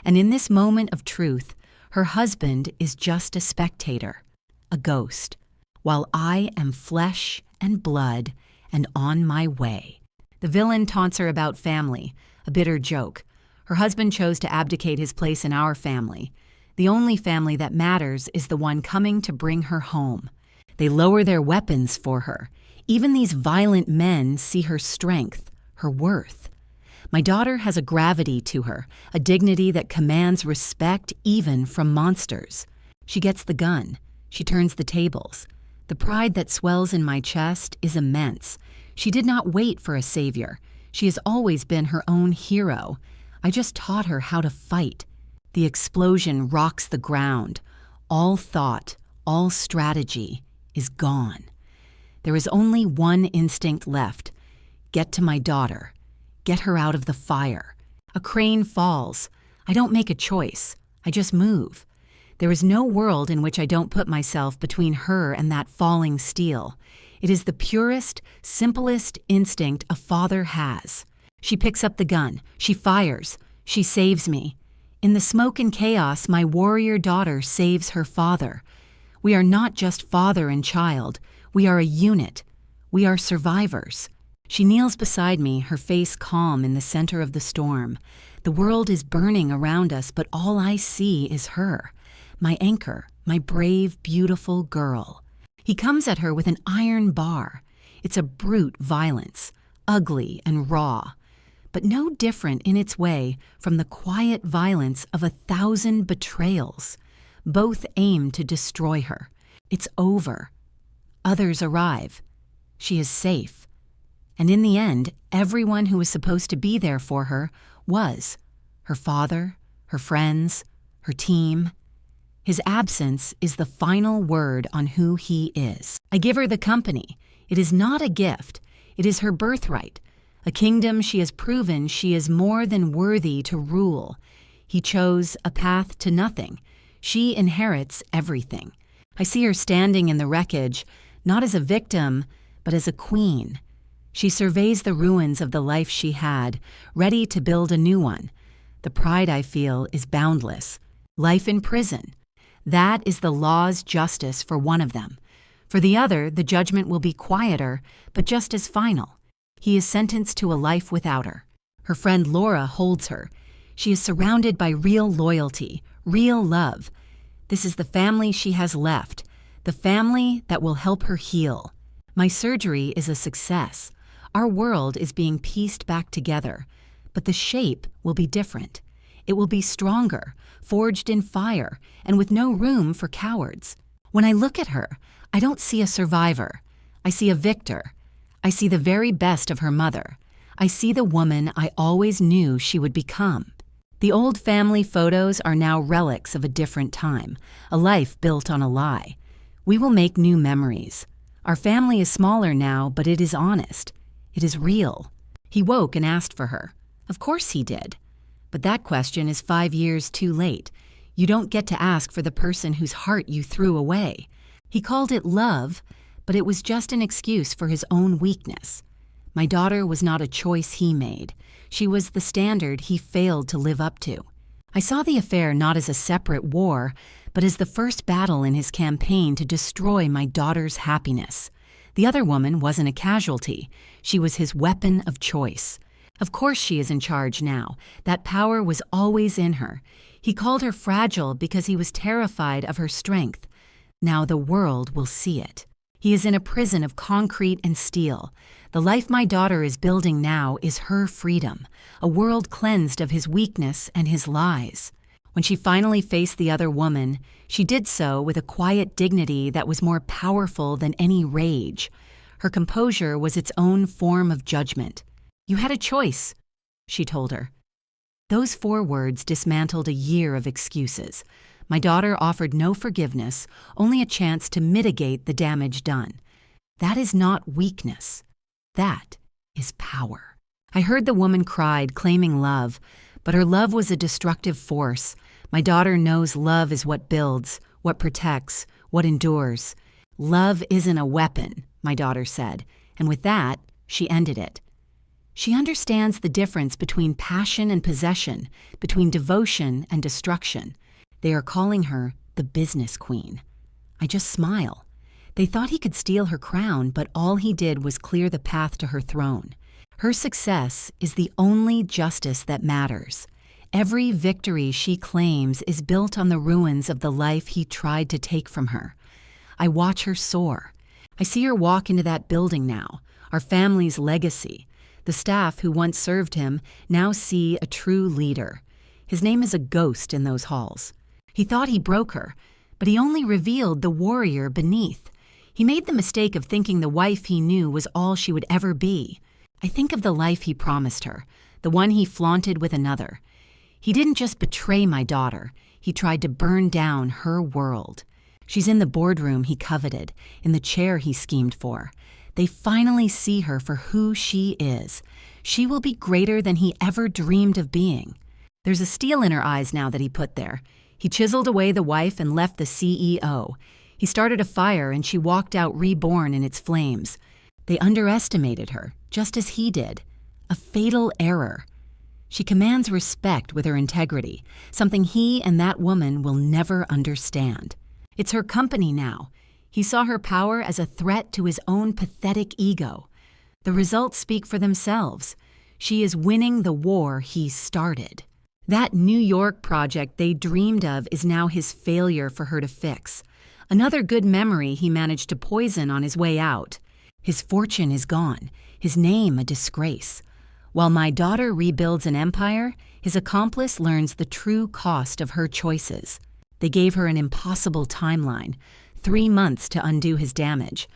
And in this moment of truth, her husband is just a spectator, a ghost, while I am flesh and blood and on my way. The villain taunts her about family, a bitter joke. Her husband chose to abdicate his place in our family. The only family that matters is the one coming to bring her home. They lower their weapons for her. Even these violent men see her strength, her worth. My daughter has a gravity to her, a dignity that commands respect even from monsters. She gets the gun. She turns the tables. The pride that swells in my chest is immense. She did not wait for a savior. She has always been her own hero. I just taught her how to fight. The explosion rocks the ground. All thought, all strategy is gone. There is only one instinct left. Get to my daughter. Get her out of the fire. A crane falls. I don't make a choice. I just move. There is no world in which I don't put myself between her and that falling steel. It is the purest, simplest instinct a father has. She picks up the gun. She fires. She saves me. In the smoke and chaos, my warrior daughter saves her father. We are not just father and child. We are a unit. We are survivors. She kneels beside me, her face calm in the center of the storm. The world is burning around us, but all I see is her. My anchor, my brave, beautiful girl. He comes at her with an iron bar. It's a brute violence, ugly and raw, but no different in its way from the quiet violence of 1,000 betrayals. Both aim to destroy her. It's over. Others arrive. She is safe. And in the end, everyone who was supposed to be there for her was. Her father, her friends, her team. His absence is the final word on who he is. I give her the company. It is not a gift. It is her birthright. A kingdom she has proven she is more than worthy to rule. He chose a path to nothing. She inherits everything. I see her standing in the wreckage, not as a victim, but as a queen. She surveys the ruins of the life she had, ready to build a new one. The pride I feel is boundless. Life in prison. That is the law's justice for one of them. For the other, the judgment will be quieter, but just as final. He is sentenced to a life without her. Her friend Laura holds her. She is surrounded by real loyalty, real love. This is the family she has left, the family that will help her heal. My surgery is a success. Our world is being pieced back together, but the shape will be different. It will be stronger, forged in fire, and with no room for cowards. When I look at her, I don't see a survivor. I see a victor. I see the very best of her mother. I see the woman I always knew she would become. The old family photos are now relics of a different time, a life built on a lie. We will make new memories. Our family is smaller now, but it is honest. It is real. He woke and asked for her. Of course he did. But that question is 5 years too late. You don't get to ask for the person whose heart you threw away. He called it love, but it was just an excuse for his own weakness. My daughter was not a choice he made. She was the standard he failed to live up to. I saw the affair not as a separate war, but as the first battle in his campaign to destroy my daughter's happiness. The other woman wasn't a casualty. She was his weapon of choice. Of course she is in charge now. That power was always in her. He called her fragile because he was terrified of her strength. Now the world will see it. He is in a prison of concrete and steel. The life my daughter is building now is her freedom, a world cleansed of his weakness and his lies. When she finally faced the other woman, she did so with a quiet dignity that was more powerful than any rage. Her composure was its own form of judgment. "You had a choice," she told her. Those 4 words dismantled a year of excuses. My daughter offered no forgiveness, only a chance to mitigate the damage done. That is not weakness. That is power. I heard the woman cried, claiming love, but her love was a destructive force. My daughter knows love is what builds, what protects, what endures. Love isn't a weapon, my daughter said, and with that, she ended it. She understands the difference between passion and possession, between devotion and destruction. They are calling her the business queen. I just smile. They thought he could steal her crown, but all he did was clear the path to her throne. Her success is the only justice that matters. Every victory she claims is built on the ruins of the life he tried to take from her. I watch her soar. I see her walk into that building now, our family's legacy. The staff who once served him now see a true leader. His name is a ghost in those halls. He thought he broke her, but he only revealed the warrior beneath. He made the mistake of thinking the wife he knew was all she would ever be. I think of the life he promised her, the one he flaunted with another. He didn't just betray my daughter, he tried to burn down her world. She's in the boardroom he coveted, in the chair he schemed for. They finally see her for who she is. She will be greater than he ever dreamed of being. There's a steel in her eyes now that he put there. He chiseled away the wife and left the CEO. He started a fire and she walked out reborn in its flames. They underestimated her, just as he did. A fatal error. She commands respect with her integrity, something he and that woman will never understand. It's her company now. He saw her power as a threat to his own pathetic ego. The results speak for themselves. She is winning the war he started. That New York project they dreamed of is now his failure for her to fix. Another good memory he managed to poison on his way out. His fortune is gone, his name a disgrace. While my daughter rebuilds an empire, his accomplice learns the true cost of her choices. They gave her an impossible timeline, 3 months to undo his damage.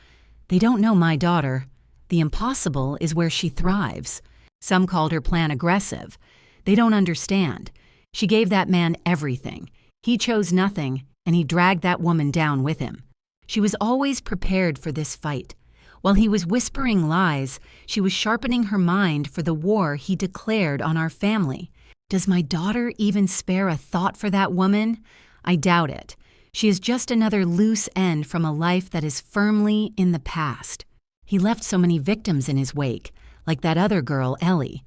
They don't know my daughter. The impossible is where she thrives. Some called her plan aggressive. They don't understand. She gave that man everything. He chose nothing, and he dragged that woman down with him. She was always prepared for this fight. While he was whispering lies, she was sharpening her mind for the war he declared on our family. Does my daughter even spare a thought for that woman? I doubt it. She is just another loose end from a life that is firmly in the past. He left so many victims in his wake, like that other girl, Ellie.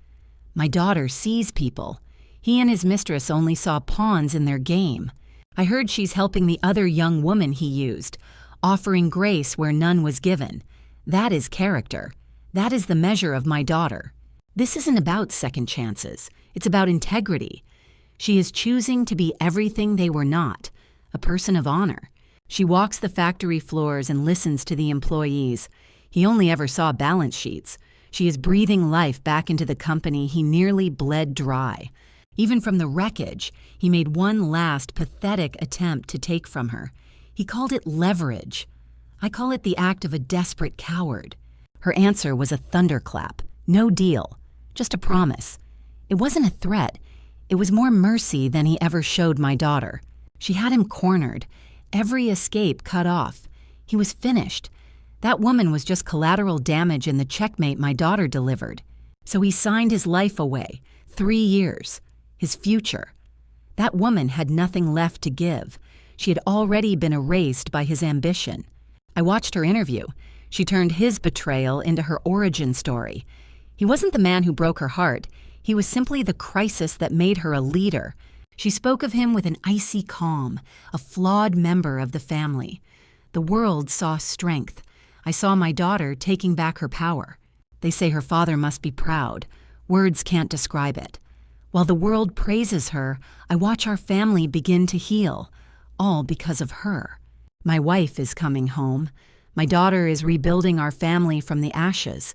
My daughter sees people. He and his mistress only saw pawns in their game. I heard she's helping the other young woman he used, offering grace where none was given. That is character. That is the measure of my daughter. This isn't about second chances. It's about integrity. She is choosing to be everything they were not, a person of honor. She walks the factory floors and listens to the employees. He only ever saw balance sheets. She is breathing life back into the company he nearly bled dry. Even from the wreckage, he made one last pathetic attempt to take from her. He called it leverage. I call it the act of a desperate coward. Her answer was a thunderclap. No deal. Just a promise. It wasn't a threat. It was more mercy than he ever showed my daughter. She had him cornered. Every escape cut off. He was finished. That woman was just collateral damage in the checkmate my daughter delivered. So he signed his life away. 3 years. His future. That woman had nothing left to give. She had already been erased by his ambition. I watched her interview. She turned his betrayal into her origin story. He wasn't the man who broke her heart. He was simply the crisis that made her a leader. She spoke of him with an icy calm, a flawed member of the family. The world saw strength. I saw my daughter taking back her power. They say her father must be proud. Words can't describe it. While the world praises her, I watch our family begin to heal, all because of her. My wife is coming home. My daughter is rebuilding our family from the ashes.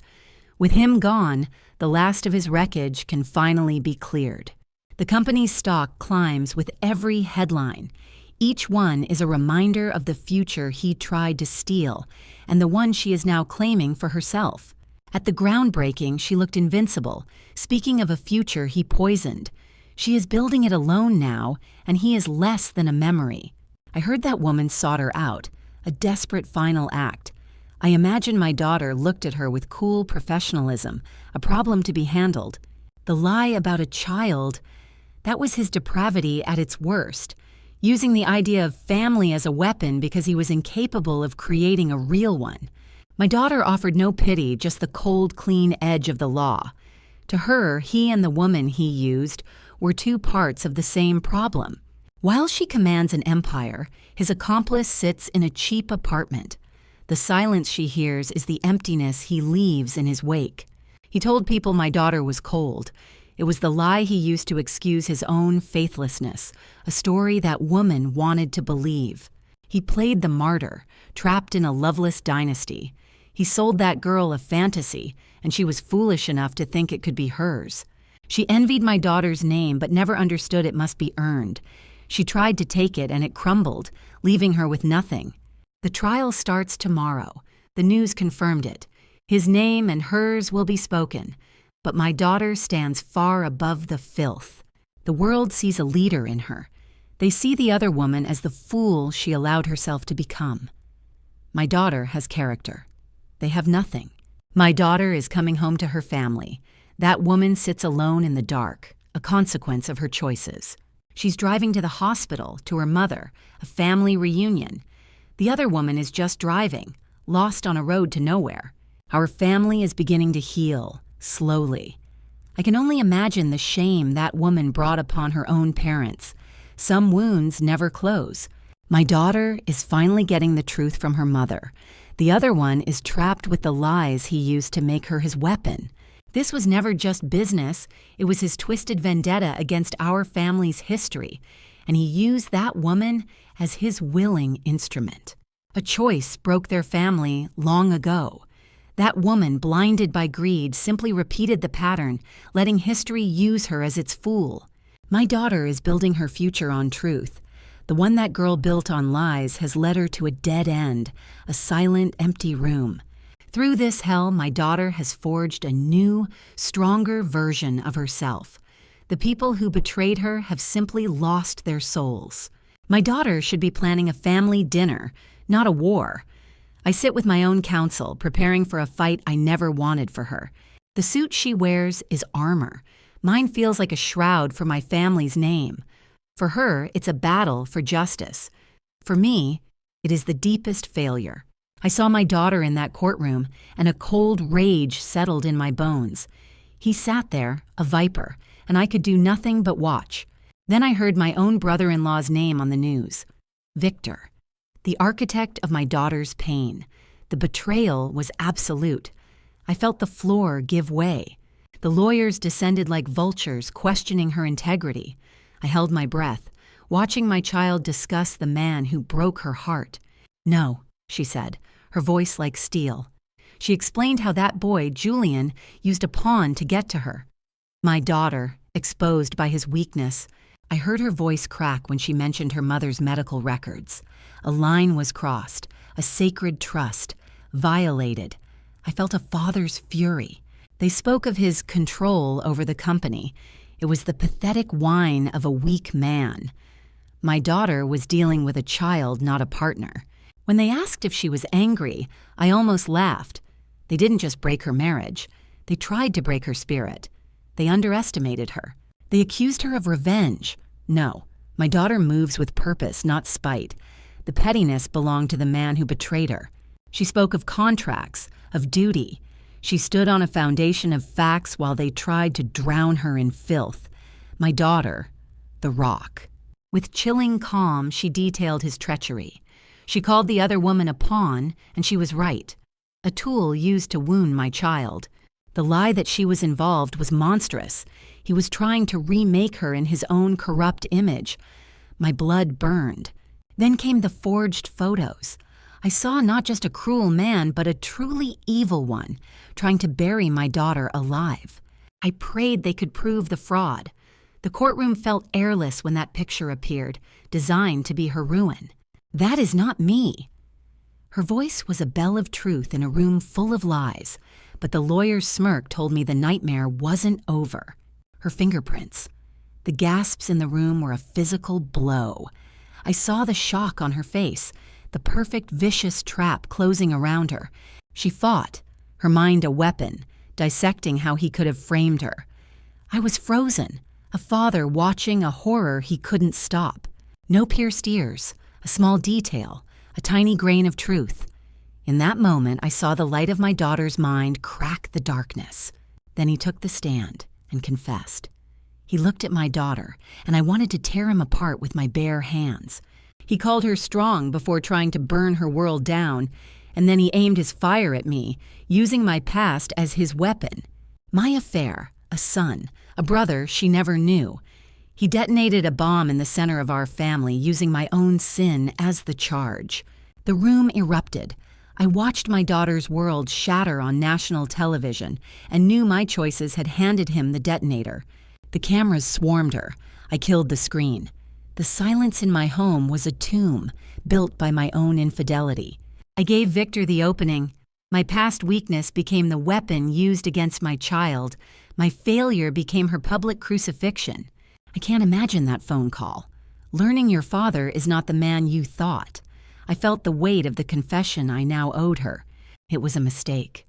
With him gone, the last of his wreckage can finally be cleared. The company's stock climbs with every headline. Each one is a reminder of the future he tried to steal, and the one she is now claiming for herself. At the groundbreaking, she looked invincible, speaking of a future he poisoned. She is building it alone now, and he is less than a memory. I heard that woman sought her out, a desperate final act. I imagine my daughter looked at her with cool professionalism, a problem to be handled. The lie about a child, that was his depravity at its worst, using the idea of family as a weapon because he was incapable of creating a real one. My daughter offered no pity, just the cold, clean edge of the law. To her, he and the woman he used were two parts of the same problem. While she commands an empire, his accomplice sits in a cheap apartment. The silence she hears is the emptiness he leaves in his wake. He told people my daughter was cold. It was the lie he used to excuse his own faithlessness, a story that woman wanted to believe. He played the martyr, trapped in a loveless dynasty. He sold that girl a fantasy, and she was foolish enough to think it could be hers. She envied my daughter's name but never understood it must be earned. She tried to take it and it crumbled, leaving her with nothing. The trial starts tomorrow. The news confirmed it. His name and hers will be spoken. But my daughter stands far above the filth. The world sees a leader in her. They see the other woman as the fool she allowed herself to become. My daughter has character. They have nothing. My daughter is coming home to her family. That woman sits alone in the dark, a consequence of her choices. She's driving to the hospital, to her mother, a family reunion. The other woman is just driving, lost on a road to nowhere. Our family is beginning to heal, slowly. I can only imagine the shame that woman brought upon her own parents. Some wounds never close. My daughter is finally getting the truth from her mother. The other one is trapped with the lies he used to make her his weapon. This was never just business. It was his twisted vendetta against our family's history, and he used that woman as his willing instrument. A choice broke their family long ago. That woman, blinded by greed, simply repeated the pattern, letting history use her as its fool. My daughter is building her future on truth. The one that girl built on lies has led her to a dead end, a silent, empty room. Through this hell, my daughter has forged a new, stronger version of herself. The people who betrayed her have simply lost their souls. My daughter should be planning a family dinner, not a war. I sit with my own counsel, preparing for a fight I never wanted for her. The suit she wears is armor. Mine feels like a shroud for my family's name. For her, it's a battle for justice. For me, it is the deepest failure. I saw my daughter in that courtroom, and a cold rage settled in my bones. He sat there, a viper, and I could do nothing but watch. Then I heard my own brother-in-law's name on the news. Victor, the architect of my daughter's pain. The betrayal was absolute. I felt the floor give way. The lawyers descended like vultures, questioning her integrity. I held my breath, watching my child discuss the man who broke her heart. "No," she said, her voice like steel. She explained how that boy, Julian, used a pawn to get to her. My daughter, exposed by his weakness. I heard her voice crack when she mentioned her mother's medical records. A line was crossed, a sacred trust, violated. I felt a father's fury. They spoke of his control over the company. It was the pathetic whine of a weak man. My daughter was dealing with a child, not a partner. When they asked if she was angry, I almost laughed. They didn't just break her marriage. They tried to break her spirit. They underestimated her. They accused her of revenge. No, my daughter moves with purpose, not spite. The pettiness belonged to the man who betrayed her. She spoke of contracts, of duty. She stood on a foundation of facts while they tried to drown her in filth. My daughter, the rock. With chilling calm, she detailed his treachery. She called the other woman a pawn, and she was right. A tool used to wound my child. The lie that she was involved was monstrous. He was trying to remake her in his own corrupt image. My blood burned. Then came the forged photos. I saw not just a cruel man, but a truly evil one, trying to bury my daughter alive. I prayed they could prove the fraud. The courtroom felt airless when that picture appeared, designed to be her ruin. "That is not me." Her voice was a bell of truth in a room full of lies, but the lawyer's smirk told me the nightmare wasn't over. Her fingerprints. The gasps in the room were a physical blow. I saw the shock on her face, the perfect vicious trap closing around her. She fought, her mind a weapon, dissecting how he could have framed her. I was frozen, a father watching a horror he couldn't stop. No pierced ears, a small detail, a tiny grain of truth. In that moment, I saw the light of my daughter's mind crack the darkness. Then he took the stand and confessed. He looked at my daughter, and I wanted to tear him apart with my bare hands. He called her strong before trying to burn her world down, and then he aimed his fire at me, using my past as his weapon. My affair, a son, a brother she never knew. He detonated a bomb in the center of our family, using my own sin as the charge. The room erupted. I watched my daughter's world shatter on national television and knew my choices had handed him the detonator. The cameras swarmed her. I killed the screen. The silence in my home was a tomb built by my own infidelity. I gave Victor the opening. My past weakness became the weapon used against my child. My failure became her public crucifixion. I can't imagine that phone call. Learning your father is not the man you thought. I felt the weight of the confession I now owed her. It was a mistake.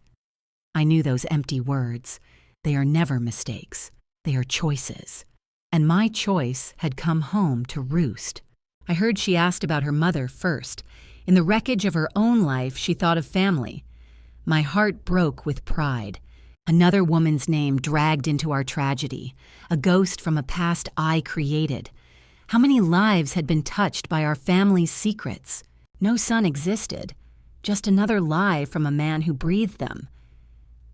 I knew those empty words. They are never mistakes. They are choices. And my choice had come home to roost. I heard she asked about her mother first. In the wreckage of her own life, she thought of family. My heart broke with pride. Another woman's name dragged into our tragedy, a ghost from a past I created. How many lives had been touched by our family's secrets? No son existed, just another lie from a man who breathed them.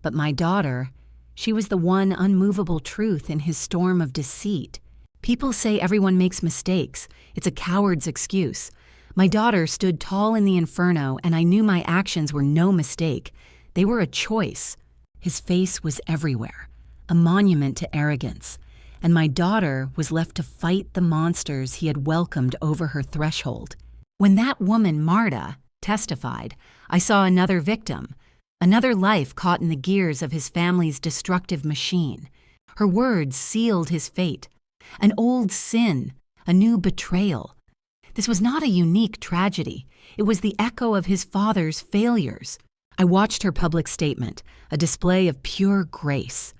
But my daughter, she was the one unmovable truth in his storm of deceit. People say everyone makes mistakes. It's a coward's excuse. My daughter stood tall in the inferno, and I knew my actions were no mistake. They were a choice. His face was everywhere, a monument to arrogance, and my daughter was left to fight the monsters he had welcomed over her threshold. When that woman, Marta, testified, I saw another victim, another life caught in the gears of his family's destructive machine. Her words sealed his fate. An old sin, a new betrayal. This was not a unique tragedy. It was the echo of his father's failures. I watched her public statement, a display of pure grace.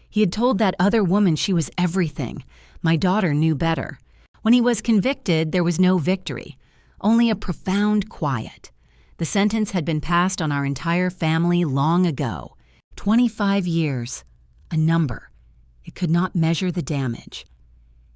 He had told that other woman she was everything. My daughter knew better. When he was convicted, there was no victory, only a profound quiet. The sentence had been passed on our entire family long ago. 25 years. A number. It could not measure the damage.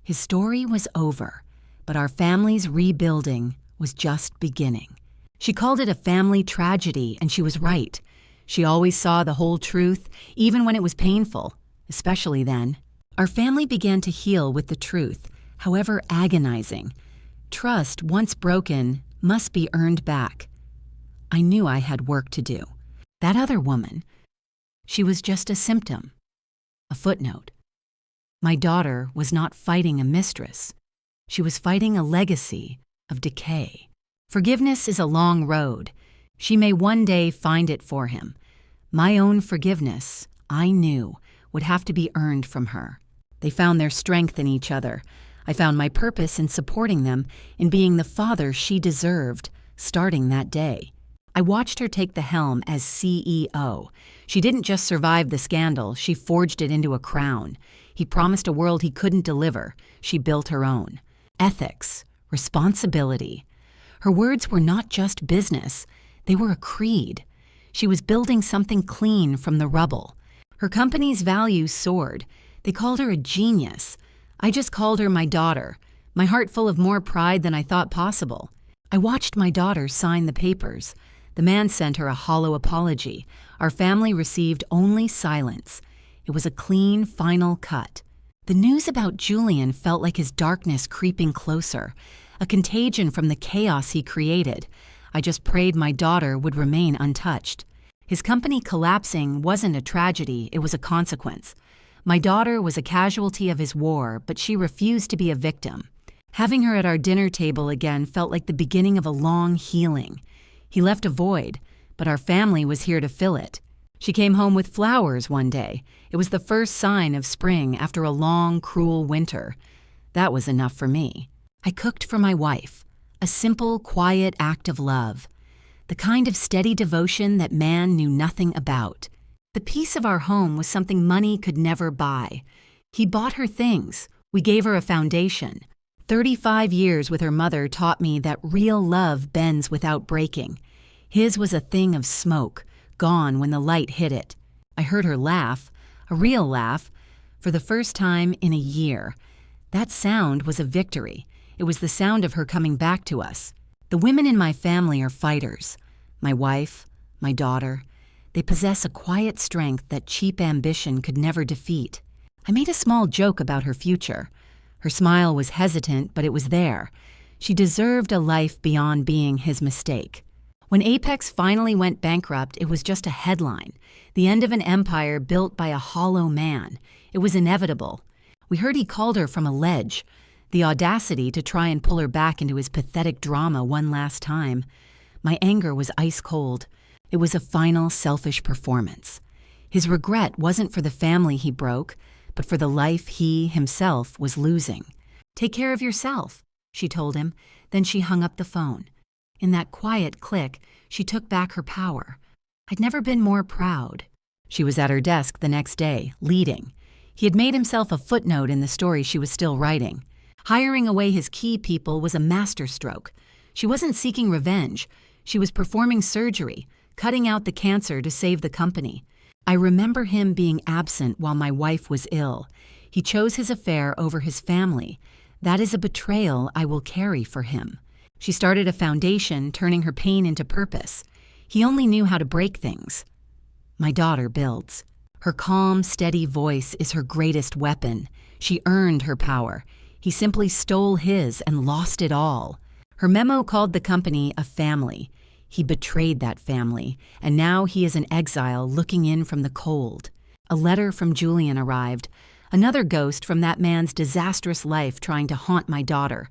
His story was over, but our family's rebuilding was just beginning. She called it a family tragedy, and she was right. She always saw the whole truth, even when it was painful, especially then. Our family began to heal with the truth, however agonizing. Trust, once broken, must be earned back. I knew I had work to do. That other woman, she was just a symptom, a footnote. My daughter was not fighting a mistress. She was fighting a legacy of decay. Forgiveness is a long road. She may one day find it for him. My own forgiveness, I knew, would have to be earned from her. They found their strength in each other. I found my purpose in supporting them, in being the father she deserved, starting that day. I watched her take the helm as CEO. She didn't just survive the scandal, she forged it into a crown. He promised a world he couldn't deliver. She built her own. Ethics, responsibility. Her words were not just business. They were a creed. She was building something clean from the rubble. Her company's values soared. They called her a genius. I just called her my daughter, my heart full of more pride than I thought possible. I watched my daughter sign the papers. The man sent her a hollow apology. Our family received only silence. It was a clean, final cut. The news about Julian felt like his darkness creeping closer, a contagion from the chaos he created. I just prayed my daughter would remain untouched. His company collapsing wasn't a tragedy, it was a consequence. My daughter was a casualty of his war, but she refused to be a victim. Having her at our dinner table again felt like the beginning of a long healing. He left a void, but our family was here to fill it. She came home with flowers one day. It was the first sign of spring after a long, cruel winter. That was enough for me. I cooked for my wife, a simple, quiet act of love, the kind of steady devotion that man knew nothing about. The peace of our home was something money could never buy. He bought her things. We gave her a foundation. 35 years with her mother taught me that real love bends without breaking. His was a thing of smoke, gone when the light hit it. I heard her laugh, a real laugh, for the first time in a year. That sound was a victory. It was the sound of her coming back to us. The women in my family are fighters. My wife, my daughter. They possess a quiet strength that cheap ambition could never defeat. I made a small joke about her future. Her smile was hesitant, but it was there. She deserved a life beyond being his mistake. When Apex finally went bankrupt, it was just a headline. The end of an empire built by a hollow man. It was inevitable. We heard he called her from a ledge. The audacity to try and pull her back into his pathetic drama one last time. My anger was ice cold. It was a final selfish performance. His regret wasn't for the family he broke, but for the life he, himself, was losing. "Take care of yourself," she told him. Then she hung up the phone. In that quiet click, she took back her power. I'd never been more proud. She was at her desk the next day, leading. He had made himself a footnote in the story she was still writing. Hiring away his key people was a masterstroke. She wasn't seeking revenge. She was performing surgery, cutting out the cancer to save the company. I remember him being absent while my wife was ill. He chose his affair over his family. That is a betrayal I will carry for him. She started a foundation, turning her pain into purpose. He only knew how to break things. My daughter builds. Her calm, steady voice is her greatest weapon. She earned her power. He simply stole his and lost it all. Her memo called the company a family. He betrayed that family, and now he is in exile looking in from the cold. A letter from Julian arrived, another ghost from that man's disastrous life trying to haunt my daughter.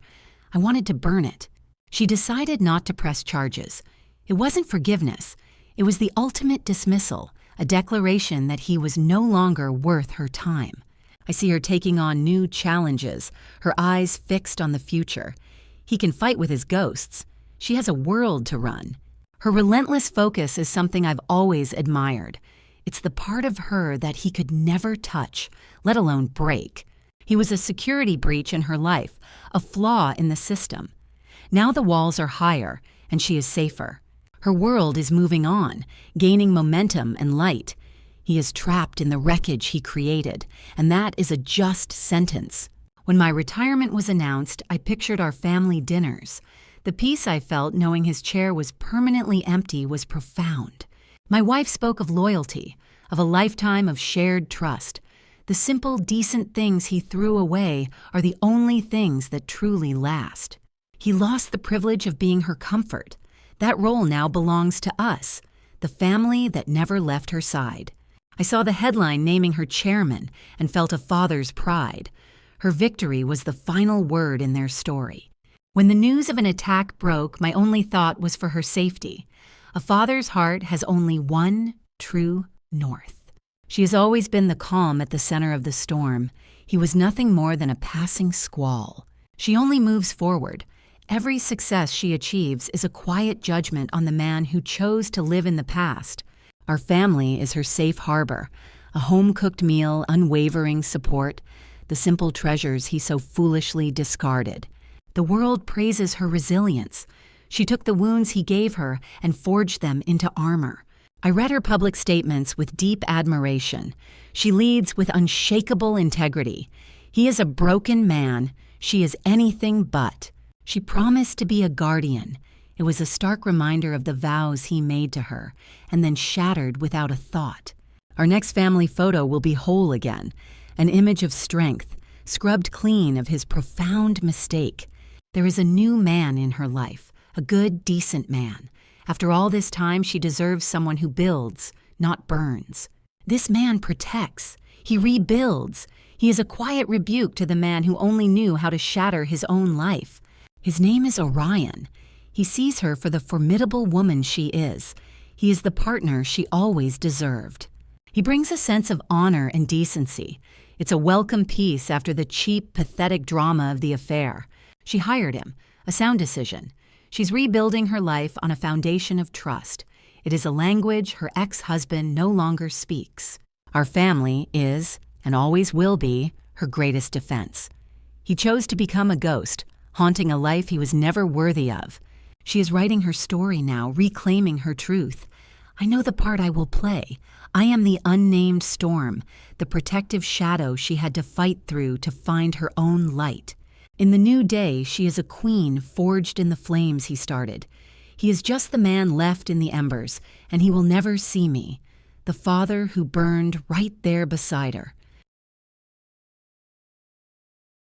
I wanted to burn it. She decided not to press charges. It wasn't forgiveness. It was the ultimate dismissal, a declaration that he was no longer worth her time. I see her taking on new challenges, her eyes fixed on the future. He can fight with his ghosts. She has a world to run. Her relentless focus is something I've always admired. It's the part of her that he could never touch, let alone break. He was a security breach in her life, a flaw in the system. Now the walls are higher, and she is safer. Her world is moving on, gaining momentum and light. He is trapped in the wreckage he created, and that is a just sentence. When my retirement was announced, I pictured our family dinners. The peace I felt knowing his chair was permanently empty was profound. My wife spoke of loyalty, of a lifetime of shared trust. The simple, decent things he threw away are the only things that truly last. He lost the privilege of being her comfort. That role now belongs to us, the family that never left her side. I saw the headline naming her chairman and felt a father's pride. Her victory was the final word in their story. When the news of an attack broke, my only thought was for her safety. A father's heart has only one true north. She has always been the calm at the center of the storm. He was nothing more than a passing squall. She only moves forward. Every success she achieves is a quiet judgment on the man who chose to live in the past. Our family is her safe harbor, a home-cooked meal, unwavering support, the simple treasures he so foolishly discarded. The world praises her resilience. She took the wounds he gave her and forged them into armor. I read her public statements with deep admiration. She leads with unshakable integrity. He is a broken man. She is anything but. She promised to be a guardian. It was a stark reminder of the vows he made to her, and then shattered without a thought. Our next family photo will be whole again, an image of strength, scrubbed clean of his profound mistake. There is a new man in her life, a good, decent man. After all this time, she deserves someone who builds, not burns. This man protects. He rebuilds. He is a quiet rebuke to the man who only knew how to shatter his own life. His name is Orion. He sees her for the formidable woman she is. He is the partner she always deserved. He brings a sense of honor and decency. It's a welcome piece after the cheap, pathetic drama of the affair. She hired him, a sound decision. She's rebuilding her life on a foundation of trust. It is a language her ex-husband no longer speaks. Our family is, and always will be, her greatest defense. He chose to become a ghost, haunting a life he was never worthy of. She is writing her story now, reclaiming her truth. I know the part I will play. I am the unnamed storm, the protective shadow she had to fight through to find her own light. In the new day, she is a queen forged in the flames he started. He is just the man left in the embers, and he will never see me, the father who burned right there beside her.